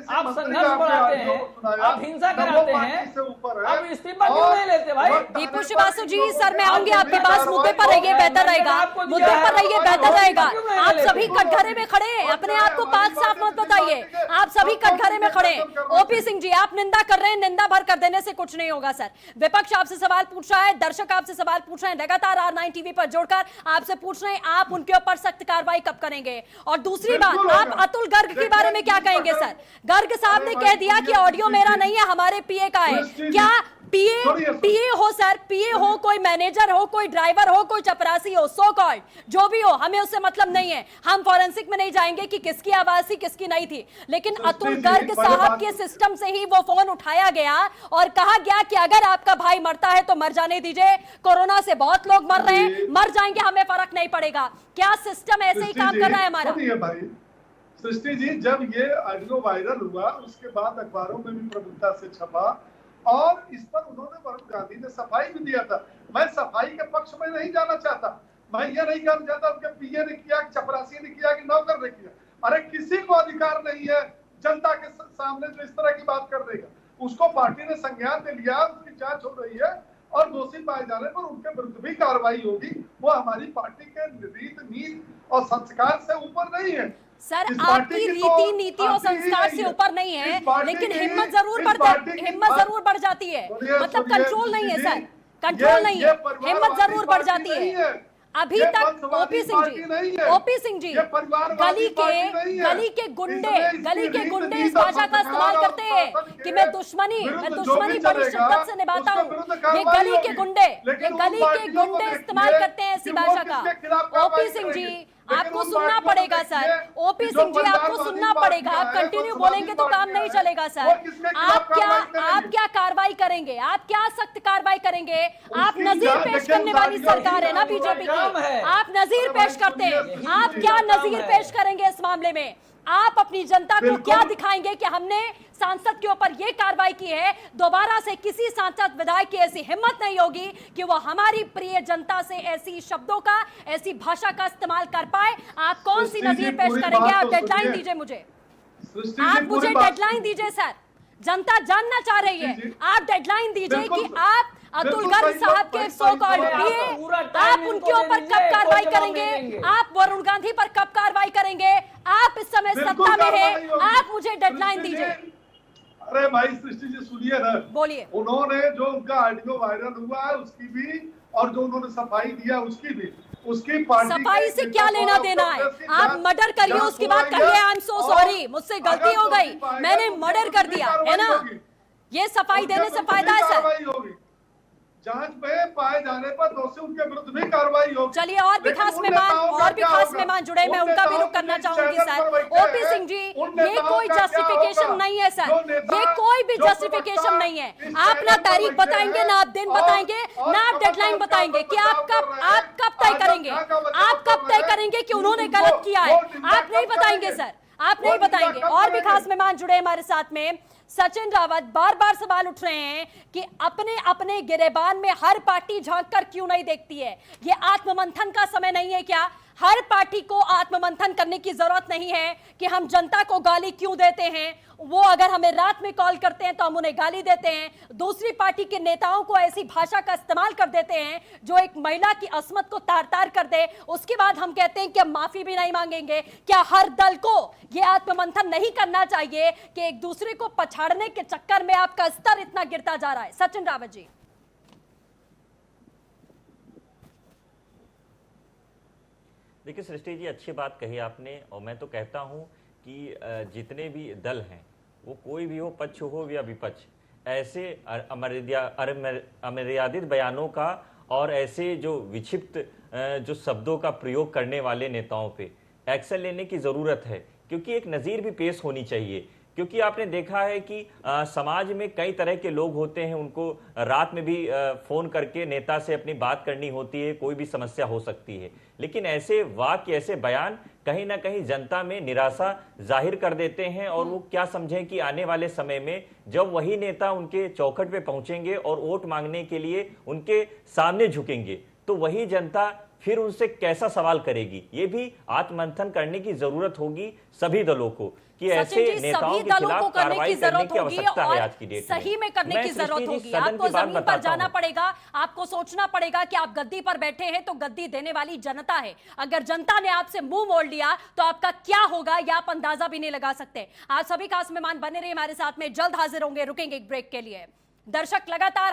आप संघर्ष बढ़ाते हैं, आप हिंसा कराते हैं, आप इस्तीफा क्यों नहीं लेते भाई? दीपू श्रीवास्तव जी सर, मैं आऊंगी आपके पास, मुद्दे पर रहिए, बेहतर रहेगा, मुद्दे पर रहिए, बेहतर रहेगा। आप सभी कटघरे में खड़े हैं, अपने आप को पाक साफ मत बताइए, आप सभी कटघरे में खड़े हैं। ओपी सिंह जी, आप निंदा कर रहे हैं, निंदा भर कर देने से कुछ नहीं होगा सर। विपक्ष आपसे सवाल पूछ रहा है, दर्शक आपसे सवाल पूछ रहे हैं, लगातार R9 टीवी पर जोड़कर आपसे पूछ रहे हैं, आप उनके ऊपर सख्त कार्रवाई कब करेंगे? और दूसरी बात, आप अतुल गर्ग के बारे में क्या कहेंगे सर? गर्ग साहब ने कह दिया कि ऑडियो मेरा नहीं है, हमारे पीए का है। क्या पीए हो सर, पीए हो, कोई मैनेजर हो, कोई ड्राइवर हो, कोई चपरासी हो, सो कॉल्ड जो भी हो, हमें उससे मतलब नहीं है। हम फॉरेंसिक में नहीं जाएंगे कि किसकी आवाज थी किसकी नहीं थी, लेकिन अतुल गर्ग साहब के सिस्टम से ही वो फोन उठाया गया और कहा गया कि अगर आपका भाई मरता है तो मर जाने दीजिए, कोरोना से बहुत लोग मर रहे हैं, मर जाएंगे, हमें फर्क नहीं पड़ेगा। क्या सिस्टम ऐसे ही काम कर रहा है हमारा? सृष्टि जी, जब ये ऑडियो वायरल हुआ उसके बाद अखबारों में भी प्रमुखता से छपा, और इस पर उन्होंने वरुण गांधी ने सफाई भी दिया था। मैं सफाई के पक्ष में नहीं जाना चाहता, मैं ये नहीं कहना चाहता कि पीए ने किया, चपरासी ने किया, कि नौकर ने किया। अरे किसी को अधिकार नहीं है जनता के सामने जो इस तरह की बात कर देगा। उसको पार्टी ने संज्ञान में लिया, उसकी जांच हो रही है, और दोषी पाए जाने पर उनके विरुद्ध भी कार्रवाई होगी। वो हमारी पार्टी के नीति और संस्कार से ऊपर नहीं है सर। आपकी रीति नीति और संस्कार से ऊपर नहीं है, लेकिन हिम्मत जरूर बढ़ जाती है, मतलब कंट्रोल नहीं है सर, कंट्रोल नहीं है, हिम्मत जरूर बढ़ जाती है। अभी तक ओपी सिंह जी गली के गुंडे इस भाषा का इस्तेमाल करते हैं कि मैं दुश्मनी बड़ी शिद्दत से निभाता हूँ। ये गली के गुंडे इस्तेमाल करते हैं ऐसी भाषा का। ओपी सिंह जी, आपको सुनना पड़ेगा सर। ओपी सिंह जी, आपको सुनना पड़ेगा। आप कंटिन्यू बोलेंगे तो काम नहीं चलेगा सर। आप क्या कार्रवाई करेंगे? आप क्या सख्त कार्रवाई करेंगे? आप नजीर पेश करने वाली सरकार है ना बीजेपी की, आप नजीर पेश करते हैं। आप क्या नजीर पेश करेंगे इस मामले में? आप अपनी जनता को क्या दिखाएंगे कि हमने सांसद के ऊपर ये कार्रवाई की है? दोबारा से किसी सांसद विधायक की ऐसी हिम्मत नहीं होगी कि वो हमारी प्रिय जनता से ऐसी शब्दों का, ऐसी भाषा का इस्तेमाल कर पाए। आप कौन सी नजीर पेश करेंगे? आप डेडलाइन दीजिए मुझे, आप मुझे डेडलाइन दीजिए सर। जनता जानना चाह रही है, आप डेडलाइन दीजिए कि आप अतुल गर्ग साहब के 100 कॉल दिए, आप उनके ऊपर कब कार्रवाई करेंगे? आप वरुण गांधी पर कब कार्रवाई करेंगे? आप इस समय सत्ता में हैं, आप मुझे डेडलाइन दीजिए। अरे भाई सृष्टि जी सुनिए ना, बोलिए। उन्होंने जो उनका ऑडियो वायरल हुआ है उसकी भी, और जो उन्होंने सफाई दिया उसकी भी, उसकी पार्टी सफाई से क्या लेना देना है? आप मर्डर करिए, उसके बाद कहिए आई एम सो सॉरी, मुझसे गलती हो गई, मैंने मर्डर कर दिया, है ना? ये सफाई देने से फायदा है सर। जांच में पाए जाने पर दोषी उनके विरुद्ध भी कार्रवाई होगी। चलिए, और भी खास मेहमान जुड़े, मैं उनका भी रुख करना चाहूंगी सर। ओपी सिंह जी, ये कोई जस्टिफिकेशन नहीं है सर, ये कोई भी जस्टिफिकेशन नहीं है। आप ना तारीख बताएंगे, ना आप दिन बताएंगे, ना आप डेडलाइन बताएंगे कि आप कब तय करेंगे, आप कब तय करेंगे कि उन्होंने गलत किया है। आप नहीं बताएंगे सर, आप नहीं बताएंगे। और भी खास मेहमान जुड़े हमारे साथ में। सचिन रावत, बार बार सवाल उठ रहे हैं कि अपने अपने गिरेबान में हर पार्टी झांक कर क्यों नहीं देखती है? ये आत्ममंथन का समय नहीं है क्या? हर पार्टी को आत्ममंथन करने की जरूरत नहीं है कि हम जनता को गाली क्यों देते हैं? वो अगर हमें रात में कॉल करते हैं तो हम उन्हें गाली देते हैं, दूसरी पार्टी के नेताओं को ऐसी भाषा का इस्तेमाल कर देते हैं जो एक महिला की अस्मत को तार तार कर दे, उसके बाद हम कहते हैं कि हम माफी भी नहीं मांगेंगे। क्या हर दल को ये आत्ममंथन नहीं करना चाहिए कि एक दूसरे को पछाड़ने के चक्कर में आपका स्तर इतना गिरता जा रहा है? सचिन रावत जी। देखिए सृष्टि जी, अच्छी बात कही आपने, और मैं तो कहता हूं कि जितने भी दल हैं, वो कोई भी हो, पक्ष हो या विपक्ष, ऐसे अमर्यादित बयानों का और ऐसे जो विक्षिप्त जो शब्दों का प्रयोग करने वाले नेताओं पे एक्शन लेने की ज़रूरत है, क्योंकि एक नज़ीर भी पेश होनी चाहिए। क्योंकि आपने देखा है कि समाज में कई तरह के लोग होते हैं, उनको रात में भी फ़ोन करके नेता से अपनी बात करनी होती है, कोई भी समस्या हो सकती है, लेकिन ऐसे वाक्य, ऐसे बयान कहीं ना कहीं जनता में निराशा जाहिर कर देते हैं। और वो क्या समझें कि आने वाले समय में जब वही नेता उनके चौखट पे पहुंचेंगे और वोट मांगने के लिए उनके सामने झुकेंगे, तो वही जनता फिर उनसे कैसा सवाल करेगी? ये भी आत्ममंथन करने की जरूरत होगी सभी दलों को कि ऐसे नेताओं के खिलाफ कार्रवाई करने की आवश्यकता है आज की डेट में। सही में करने की जरूरत होगी। आपको जमीन पर जाना पड़ेगा, आपको सोचना पड़ेगा कि आप गद्दी पर बैठे हैं तो गद्दी देने वाली जनता है। अगर जनता ने आपसे मुंह मोड़ लिया तो आपका क्या होगा यह आप अंदाजा भी नहीं लगा सकते। आप सभी खास मेहमान बने रहे हमारे साथ में, जल्द हाजिर होंगे, रुकेंगे एक ब्रेक के लिए। दर्शक लगातार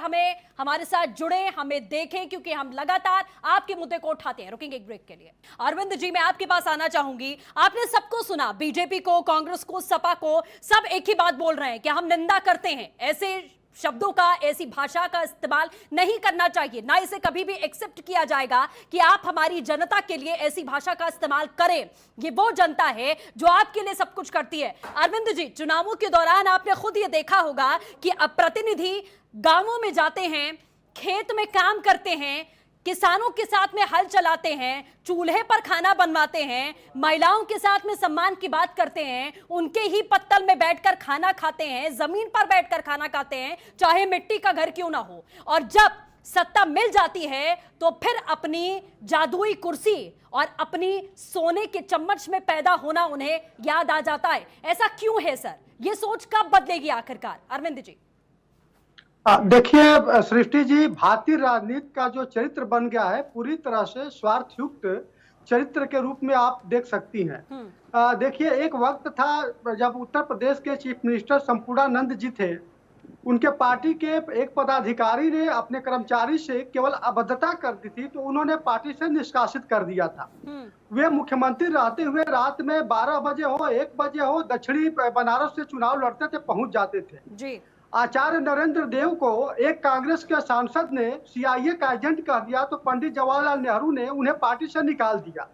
हमारे साथ जुड़े, हमें देखें, क्योंकि हम लगातार आपके मुद्दे को उठाते हैं। रुकेंगे एक ब्रेक के लिए। अरविंद जी, मैं आपके पास आना चाहूंगी। आपने सबको सुना, बीजेपी को, कांग्रेस को, सपा को, सब एक ही बात बोल रहे हैं कि हम निंदा करते हैं, ऐसे शब्दों का, ऐसी भाषा का इस्तेमाल नहीं करना चाहिए, ना इसे कभी भी एक्सेप्ट किया जाएगा कि आप हमारी जनता के लिए ऐसी भाषा का इस्तेमाल करें। ये वो जनता है जो आपके लिए सब कुछ करती है। अरविंद जी, चुनावों के दौरान आपने खुद ये देखा होगा कि अब प्रतिनिधि गांवों में जाते हैं, खेत में काम करते हैं, किसानों के साथ में हल चलाते हैं, चूल्हे पर खाना बनवाते हैं, महिलाओं के साथ में सम्मान की बात करते हैं, उनके ही पत्तल में बैठकर खाना खाते हैं, जमीन पर बैठकर खाना खाते हैं, चाहे मिट्टी का घर क्यों ना हो। और जब सत्ता मिल जाती है तो फिर अपनी जादुई कुर्सी और अपनी सोने के चम्मच में पैदा होना उन्हें याद आ जाता है। ऐसा क्यों है सर? ये सोच कब बदलेगी आखिरकार? अरविंद जी। देखिए सृष्टि जी, भारतीय राजनीति का जो चरित्र बन गया है पूरी तरह से स्वार्थयुक्त चरित्र के रूप में आप देख सकती हैं। देखिए, एक वक्त था जब उत्तर प्रदेश के चीफ मिनिस्टर संपूर्णानंद जी थे, उनके पार्टी के एक पदाधिकारी ने अपने कर्मचारी से केवल अभद्रता कर दी थी तो उन्होंने पार्टी से निष्कासित कर दिया था। वे मुख्यमंत्री रहते हुए रात में 12 बजे हो, 1 बजे हो, दक्षिणी बनारस से चुनाव लड़ते थे, पहुंच जाते थे जी। आचार्य नरेंद्र देव को एक कांग्रेस के सांसद ने CIA का एजेंट कह दिया तो पंडित जवाहरलाल नेहरू ने उन्हें पार्टी से निकाल दिया।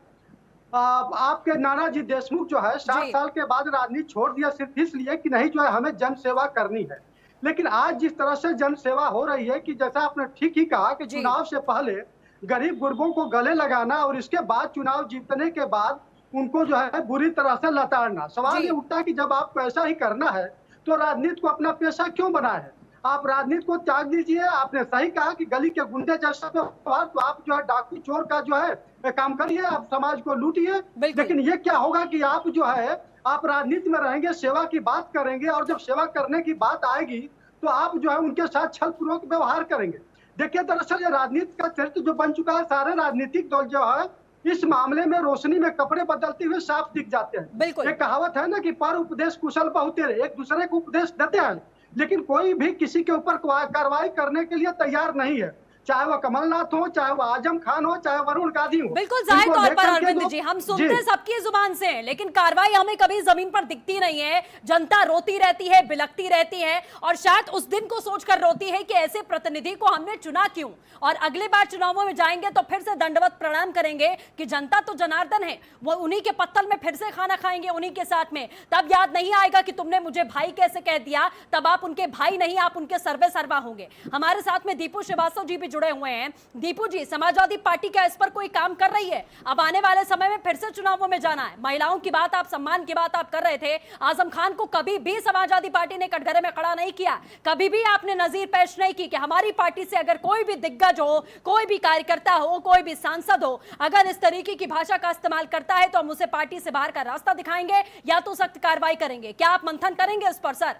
आपके नानाजी देशमुख जो है 60 साल के बाद राजनीति छोड़ दिया सिर्फ इसलिए कि नहीं जो है हमें जन सेवा करनी है। लेकिन आज जिस तरह से जन सेवा हो रही है कि जैसा आपने ठीक ही कहा कि चुनाव से पहले गरीब गुरबों को गले लगाना और इसके बाद चुनाव जीतने के बाद उनको जो है बुरी तरह से लताड़ना। सवाल ये उठता है कि जब आपको ऐसा ही करना है तो राजनीति को अपना पेशा क्यों बनाया है? आप राजनीति को त्याग दीजिए। आपने सही कहा कि गली के गुंडे जैसा व्यवहार तो आप जो है डाकू चोर का जो है काम करिए, आप समाज को लूटिए। लेकिन ये क्या होगा कि आप जो है आप राजनीति में रहेंगे, सेवा की बात करेंगे और जब सेवा करने की बात आएगी तो आप जो है उनके साथ छल पूर्वक व्यवहार करेंगे। देखिए दरअसल ये राजनीति का चरित्र जो बन चुका है, सारे राजनीतिक दल जो है इस मामले में रोशनी में कपड़े बदलते हुए साफ दिख जाते हैं। एक कहावत है ना कि पर उपदेश कुशल बहुतेरे, एक दूसरे को उपदेश देते हैं लेकिन कोई भी किसी के ऊपर कार्रवाई करने के लिए तैयार नहीं है, चाहे वो कमलनाथ हो, चाहे वो आजम खान हो, चाहे वरुण गांधी हो। बिल्कुल जाहिर तौर पर अरविंद जी हम सुनते सबकी जुबान से हैं, लेकिन कार्रवाई हमें कभी जमीन पर दिखती नहीं है। जनता रोती रहती है, बिलखती रहती है और शायद उस दिन को सोचकर रोती है कि ऐसे प्रतिनिधि को हमने चुना क्यों, और अगली बार चुनावों में जाएंगे तो फिर से दंडवत प्रणाम करेंगे कि जनता तो जनार्दन है, वो उन्हीं के पत्तल में फिर से खाना खाएंगे उन्हीं के साथ में। तब याद नहीं आएगा कि तुमने मुझे भाई कैसे कह दिया, तब आप उनके भाई नहीं, आप उनके सर्वे सर्वा होंगे। हमारे साथ में दीपू श्रीवास्तव जी भी जुड़े हुए हैं। दीपू जी, समाजवादी पार्टी क्या इस पर कोई काम कर रही है? अब आने वाले समय में फिर से चुनावों में जाना है, महिलाओं की बात, आप सम्मान की बात आप कर रहे थे। आजम खान को कभी भी समाजवादी पार्टी ने कटघरे में खड़ा नहीं किया, कभी भी आपने नजीर पेश नहीं की कि हमारी पार्टी से अगर कोई भी दिग्गज हो, कोई भी कार्यकर्ता हो, कोई भी सांसद हो, अगर इस तरीके की भाषा का इस्तेमाल करता है तो हम उसे पार्टी से बाहर का रास्ता दिखाएंगे या तो सख्त कार्रवाई करेंगे। क्या आप मंथन करेंगे इस पर सर?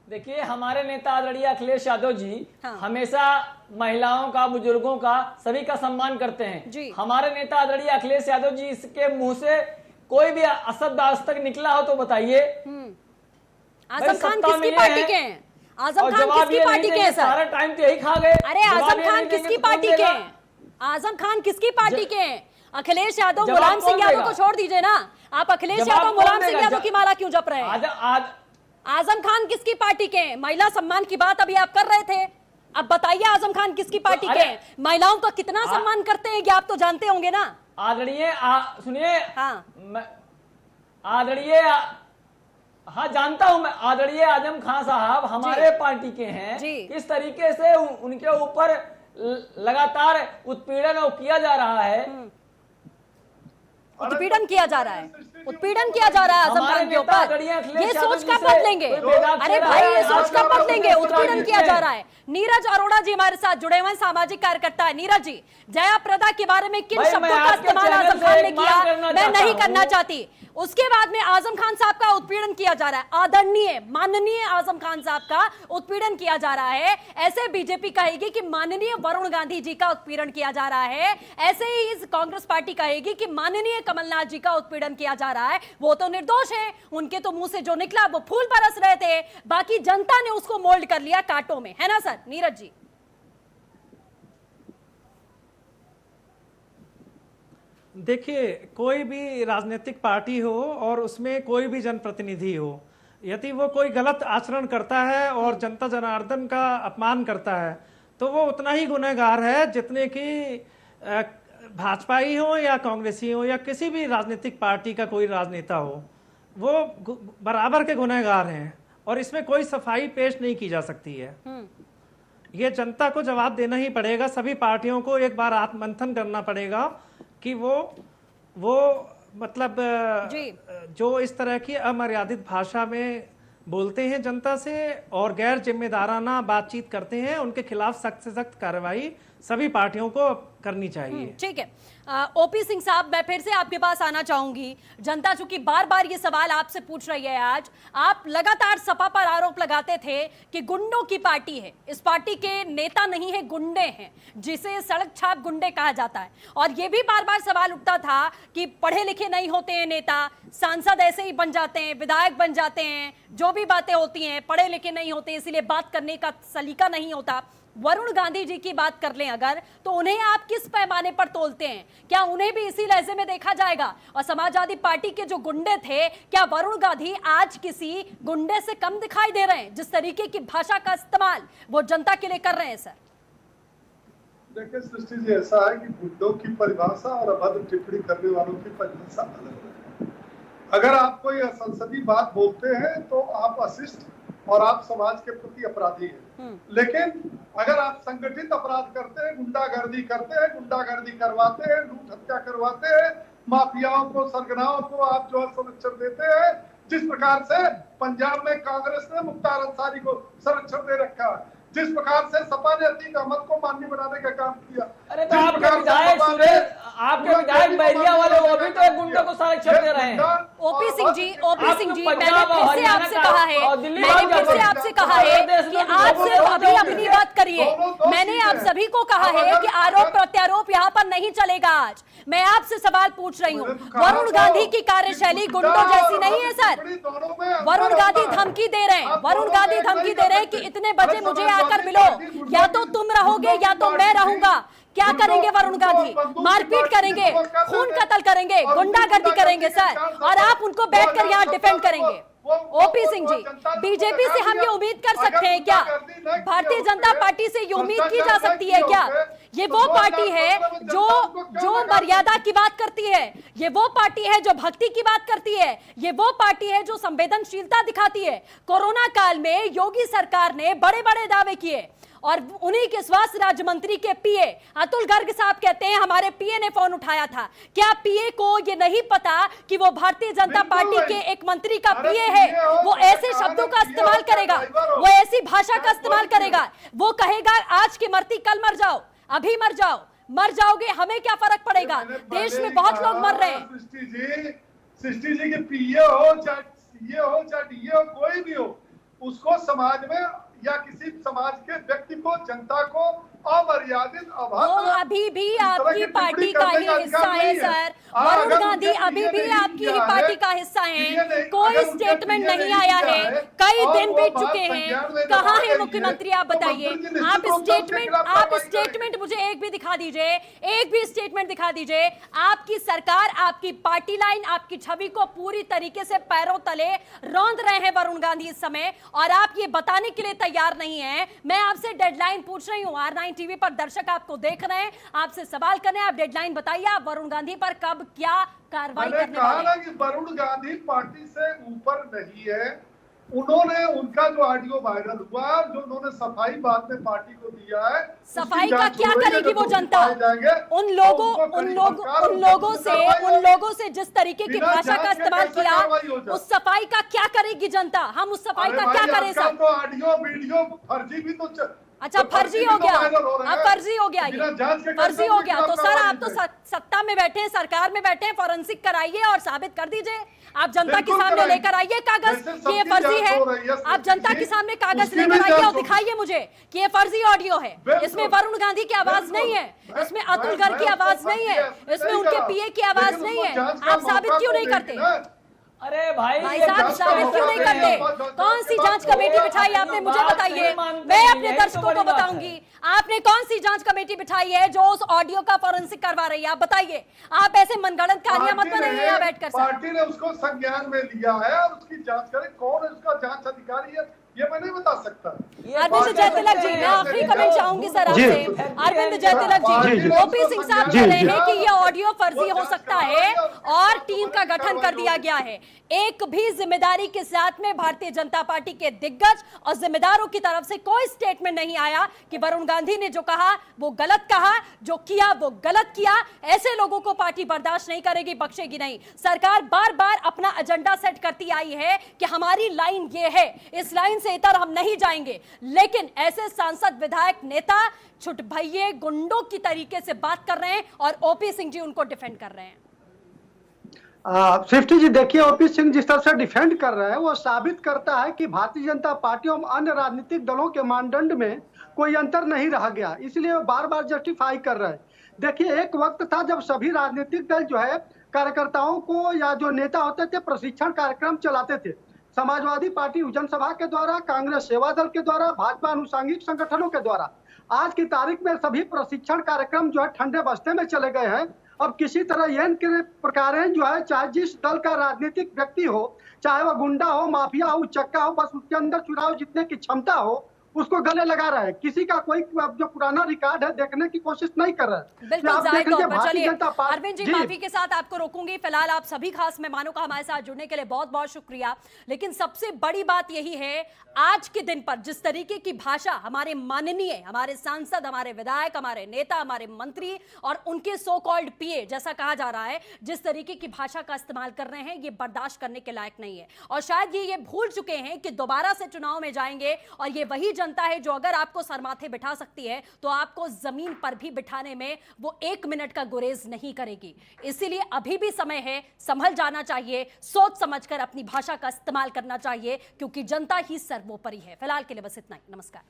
देखिए, हमारे नेता आदरणीय अखिलेश यादव जी हमेशा महिलाओं का, बुजुर्गों का, सभी का सम्मान करते हैं। हमारे नेता आदरणीय अखिलेश यादव जी इसके मुंह से कोई भी अशब्द आज तक निकला हो तो बताइए। आजम खान किसकी पार्टी के हैं? आजम खान किसकी पार्टी के हैं सर? सारा टाइम तो यही खा गए। अरे आजम खान किसकी पार्टी के हैं? आजम खान किसकी पार्टी के हैं? अखिलेश यादव, मुलायम सिंह यादव को छोड़ दीजिए ना, आप अखिलेश यादव, मुलायम सिंह यादव की माला क्यों जप रहे हैं? आजम खान किसकी पार्टी के हैं? महिला सम्मान की बात अभी आप कर रहे थे, अब बताइए आजम खान किसकी पार्टी के हैं? महिलाओं का कितना सम्मान करते हैं आप तो जानते होंगे ना। आदरणीय सुनिए, आदरणीय, हाँ जानता हूं मैं, आदरणीय आजम खान साहब हमारे पार्टी के हैं। किस तरीके से उनके ऊपर लगातार उत्पीड़न किया जा रहा है, उत्पीड़न किया जा रहा है, उत्पीड़न किया जा रहा है आजम खान के ऊपर। ये सोच कब बदलेंगे? अरे भाई ये सोच कब बदलेंगे? उत्पीड़न किया जा रहा है। नीरज अरोड़ा जी हमारे साथ जुड़े हुए सामाजिक कार्यकर्ता है। नीरज जी, जया प्रदा के बारे में किन शब्दों का इस्तेमाल आजम खान ने किया, मैं नहीं करना चाहती। उसके बाद में आजम खान साहब का उत्पीड़न किया जा रहा है, आदरणीय माननीय आजम खान साहब का उत्पीड़न किया जा रहा है। ऐसे बीजेपी कहेगी कि माननीय वरुण गांधी जी का उत्पीड़न किया जा रहा है, ऐसे ही कांग्रेस पार्टी कहेगी कि माननीय कमलनाथ जी का उत्पीड़न किया जा रहा है। वो तो निर्दोष है, उनके तो मुंह से जो निकला वो फूल बरस रहे थे, बाकी जनता ने उसको मोल्ड कर लिया कांटों में, है ना सर? नीरज जी, देखिए, कोई भी राजनीतिक पार्टी हो और उसमें कोई भी जनप्रतिनिधि हो, यदि वो कोई गलत आचरण करता है और जनता जनार्दन का अपमान करता है तो वो उतना ही गुनहगार है जितने कि भाजपाई हो या कांग्रेसी हो या किसी भी राजनीतिक पार्टी का कोई राजनेता हो, वो बराबर के गुनहगार हैं और इसमें कोई सफाई पेश नहीं की जा सकती है। ये जनता को जवाब देना ही पड़ेगा। सभी पार्टियों को एक बार आत्ममंथन करना पड़ेगा कि वो मतलब जो इस तरह की अमर्यादित भाषा में बोलते हैं जनता से और गैर जिम्मेदाराना बातचीत करते हैं, उनके खिलाफ सख्त से सख्त कार्रवाई सभी पार्टियों को करनी चाहिए। ठीक है, ओपी सिंह साहब, मैं फिर से आपके पास आना चाहूंगी। जनता चूंकि बार बार ये सवाल आपसे पूछ रही है, आज आप लगातार सपा पर आरोप लगाते थे कि गुंडों की पार्टी है, इस पार्टी के नेता नहीं है, गुंडे हैं, जिसे सड़क छाप गुंडे कहा जाता है। और ये भी बार बार सवाल उठता था कि पढ़े लिखे नहीं होते हैं नेता, सांसद ऐसे ही बन जाते हैं, विधायक बन जाते हैं, जो भी बातें होती हैं पढ़े लिखे नहीं होते, इसलिए बात करने का सलीका नहीं होता। वरुण गांधी जी की बात कर लें अगर, तो उन्हें आप किस पैमाने पर तोलते हैं? क्या उन्हें भी इसी लहजे में देखा जाएगा? और समाजवादी पार्टी के जो गुंडे थे, क्या वरुण गांधी आज किसी गुंडे से कम दिखाई दे रहे हैं, जिस तरीके की भाषा का इस्तेमाल वो जनता के लिए कर रहे हैं? सर, देखिए सृष्टि जी, ऐसा है कि गुंडों की परिभाषा और अभद्र टिप्पणी करने वालों की परिभाषा अलग है। अगर आप कोई असंसदीय बात बोलते हैं तो आप अशिष्ट और आप समाज के प्रति अपराधी हैं। लेकिन अगर आप संगठित अपराध करते हैं, गुंडागर्दी करते हैं, गुंडागर्दी करवाते हैं, लूट हत्या करवाते हैं, माफियाओं को, सरगनाओं को आप जो है संरक्षण देते हैं, जिस प्रकार से पंजाब में कांग्रेस ने मुख्तार अंसारी को संरक्षण दे रखा है, जिस प्रकार से सपा ने अतीक अहमद को माननीय बनाने का काम किया। अरे तो आपके विधायक सुरेश, आपके विधायक बहरिया वाले वो भी तो एक गुंडे को संरक्षण दे रहे हैं। ओपी सिंह जी, मैंने फिर से आपसे कहा है, कि आप सिर्फ अभी अपनी बात करिए। मैंने आप सभी को कहा है कि आरोप प्रत्यारोप यहाँ पर नहीं चलेगा। आज मैं आपसे सवाल पूछ रही हूँ, वरुण गांधी की कार्यशैली गुंडों जैसी नहीं है सर। वरुण गांधी धमकी दे रहे हैं, वरुण गांधी धमकी दे रहे हैं कि इतने बजे मुझे आकर मिलो, या तो तुम रहोगे या तो मैं रहूंगा। क्या करेंगे वरुण गांधी? मारपीट करेंगे, खून कत्ल करेंगे, गुंडागर्दी करेंगे सर, और आप उनको बैठकर यहाँ डिफेंड करेंगे। ओपी सिंह जी, बीजेपी से हम ये उम्मीद कर सकते हैं क्या? भारतीय जनता पार्टी से ये उम्मीद की जा सकती है क्या? ये वो पार्टी है जो मर्यादा की बात करती है, ये वो पार्टी है जो भक्ति की बात करती है, ये वो पार्टी है जो संवेदनशीलता दिखाती है। कोरोना काल में योगी सरकार ने बड़े बड़े दावे किए और उन्हीं के स्वास्थ्य राज्य मंत्री के पीए अतुल गर्ग साहब कहते हैं हमारे पीए ने फोन उठाया था। क्या पीए को ये नहीं पता कि वो भारतीय जनता पार्टी के एक मंत्री का पीए है? वो ऐसे शब्दों का इस्तेमाल करेगा, वो ऐसी भाषा का इस्तेमाल करेगा, वो कहेगा आज की मरती कल मर जाओ, अभी मर जाओ, मर जाओगे, हमें क्या फर्क पड़ेगा, देश में बहुत लोग मर रहे हैं। सृष्टि जी के पीए हो, चाहे सीए हो, चाहे डीए हो, कोई भी हो, उसको समाज में या किसी समाज के व्यक्ति को, जनता को अमर्यादित वो अभी भी आपकी पार्टी का ही हिस्सा है सर। वरुण गांधी अभी भी आपकी ही पार्टी का हिस्सा है। कोई स्टेटमेंट नहीं आया है, कई दिन बीत चुके हैं, कहाँ है मुख्यमंत्री? आप बताइए। आप स्टेटमेंट मुझे एक भी दिखा दीजिए, एक भी स्टेटमेंट दिखा दीजिए। आपकी सरकार, आपकी पार्टी लाइन, आपकी छवि को पूरी तरीके से पैरों तले रौंद रहे हैं वरुण गांधी इस समय, और आप ये बताने के लिए तैयार नहीं है। मैं आपसे डेडलाइन पूछ रही हूँ, R9 टीवी पर दर्शक आपको देख रहे हैं, आपसे सवाल करने, आप डेडलाइन बताइए, आप वरुण गांधी पर कब क्या कार्रवाई करने वाले हैं? कि वरुण गांधी पार्टी से ऊपर नहीं है। उन्होंने, उनका जो ऑडियो वायरल हुआ, जो उन्होंने सफाई बाद में पार्टी को दिया है, सफाई का क्या करेगी वो जनता? उन लोगों से जिस तरीके की भाषा का इस्तेमाल किया, उस सफाई का क्या करेगी जनता? हम उस सफाई का क्या करें सर? तो ऑडियो वीडियो फर्जी भी तो, अच्छा फर्जी हो गया, अब फर्जी हो गया, ये फर्जी हो गया। तो सर आप तो सत्ता में बैठे हैं, सरकार में बैठे हैं, फॉरेंसिक कराइए और साबित कर दीजिए। आप जनता के सामने लेकर आइए कागज कि ये फर्जी है। आप जनता के सामने कागज लेकर आइए और दिखाइए मुझे कि ये फर्जी ऑडियो है। इसमें वरुण गांधी की आवाज नहीं है, इसमें अतुल गर्ग की आवाज नहीं है, इसमें उनके पीए की आवाज नहीं है। आप साबित क्यों नहीं करते? अरे भाई साहब साबित क्यों नहीं करते? कौन सी जांच कमेटी बिठाई आपने, मुझे बताइए, मैं अपने दर्शकों को बताऊंगी। आपने कौन सी जांच कमेटी बिठाई है जो उस ऑडियो का फॉरेंसिक करवा रही है? आप बताइए। आप ऐसे मनगढ़ंत कहानियां मत बनाइए यहाँ बैठकर। पार्टी ने उसको संज्ञान में लिया है और उसकी जांच करे। कौन है उसका जांच अधिकारी है ये मैं नहीं बता सकता। अरविंद जयतिलक जी, मैं आखिरी कमेंट चाहूंगी सर आपसे। अरविंद जयतिलक जी, ओपी सिंह साहब कह रहे हैं कि ये ऑडियो फर्जी हो सकता है और टीम का गठन कर दिया गया है। एक भी जिम्मेदारी के साथ में भारतीय जनता पार्टी के दिग्गज और जिम्मेदारों की तरफ से कोई स्टेटमेंट नहीं आया कि वरुण गांधी ने जो कहा वो गलत कहा, जो किया वो गलत किया। ऐसे लोगों को पार्टी बर्दाश्त नहीं करेगी, बख्शेगी नहीं। सरकार बार बार अपना एजेंडा सेट करती आई है कि हमारी लाइन ये है, इस लाइन से इतर हम नहीं जाएंगे, लेकिन ऐसे सांसद, विधायक, नेता छुट भैये गुंडों की तरीके से बात कर रहे हैं और ओपी सिंह जी उनको डिफेंड कर रहे हैं। सृष्टि जी देखिए, ओपी सिंह जिस तरह से डिफेंड कर रहे हैं वो साबित करता है कि भारतीय जनता पार्टी और अन्य राजनीतिक दलों के मानदंड में कोई अंतर नहीं रह गया, इसलिए वो बार बार जस्टिफाई कर रहे हैं। देखिए एक वक्त था जब सभी राजनीतिक दल जो है कार्यकर्ताओं को या जो नेता होते थे प्रशिक्षण कार्यक्रम चलाते थे। समाजवादी पार्टी जनसभा के द्वारा, कांग्रेस सेवा दल के द्वारा, भाजपा अनुसांगिक संगठनों के द्वारा। आज की तारीख में सभी प्रशिक्षण कार्यक्रम जो है ठंडे बस्ते में चले गए हैं। अब किसी तरह यह प्रकार जो है, चाहे जिस दल का राजनीतिक व्यक्ति हो, चाहे वह गुंडा हो, माफिया हो, उचक्का हो, बस उसके अंदर चुनाव जीतने की क्षमता हो, उसको गले लगा रहा है। किसी का कोई जो पुराना रिकॉर्ड है देखने की कोशिश नहीं कर रहा है। बिल्कुल आप देख लीजिए भारतीय जनता पार्टी। अरविंद जी माफी के साथ आपको रोकूंगी। फिलहाल आप सभी खास मेहमानों का हमारे साथ जुड़ने के लिए बहुत बहुत शुक्रिया। लेकिन सबसे बड़ी बात यही है, आज के दिन पर जिस तरीके की भाषा हमारे माननीय, हमारे सांसद, हमारे विधायक, हमारे नेता, हमारे मंत्री और उनके सो कॉल्ड पीए जैसा कहा जा रहा है, जिस तरीके की भाषा का इस्तेमाल कर रहे हैं, ये बर्दाश्त करने के लायक नहीं है। और शायद ये भूल चुके हैं कि दोबारा से चुनाव में जाएंगे और ये वही जनता है जो अगर आपको सरमाथे बिठा सकती है तो आपको जमीन पर भी बिठाने में वो 1 मिनट का गुरेज नहीं करेगी। इसीलिए अभी भी समय है, संभल जाना चाहिए, सोच समझकर अपनी भाषा का इस्तेमाल करना चाहिए, क्योंकि जनता ही सर्वोपरि है। फिलहाल के लिए बस इतना ही। नमस्कार।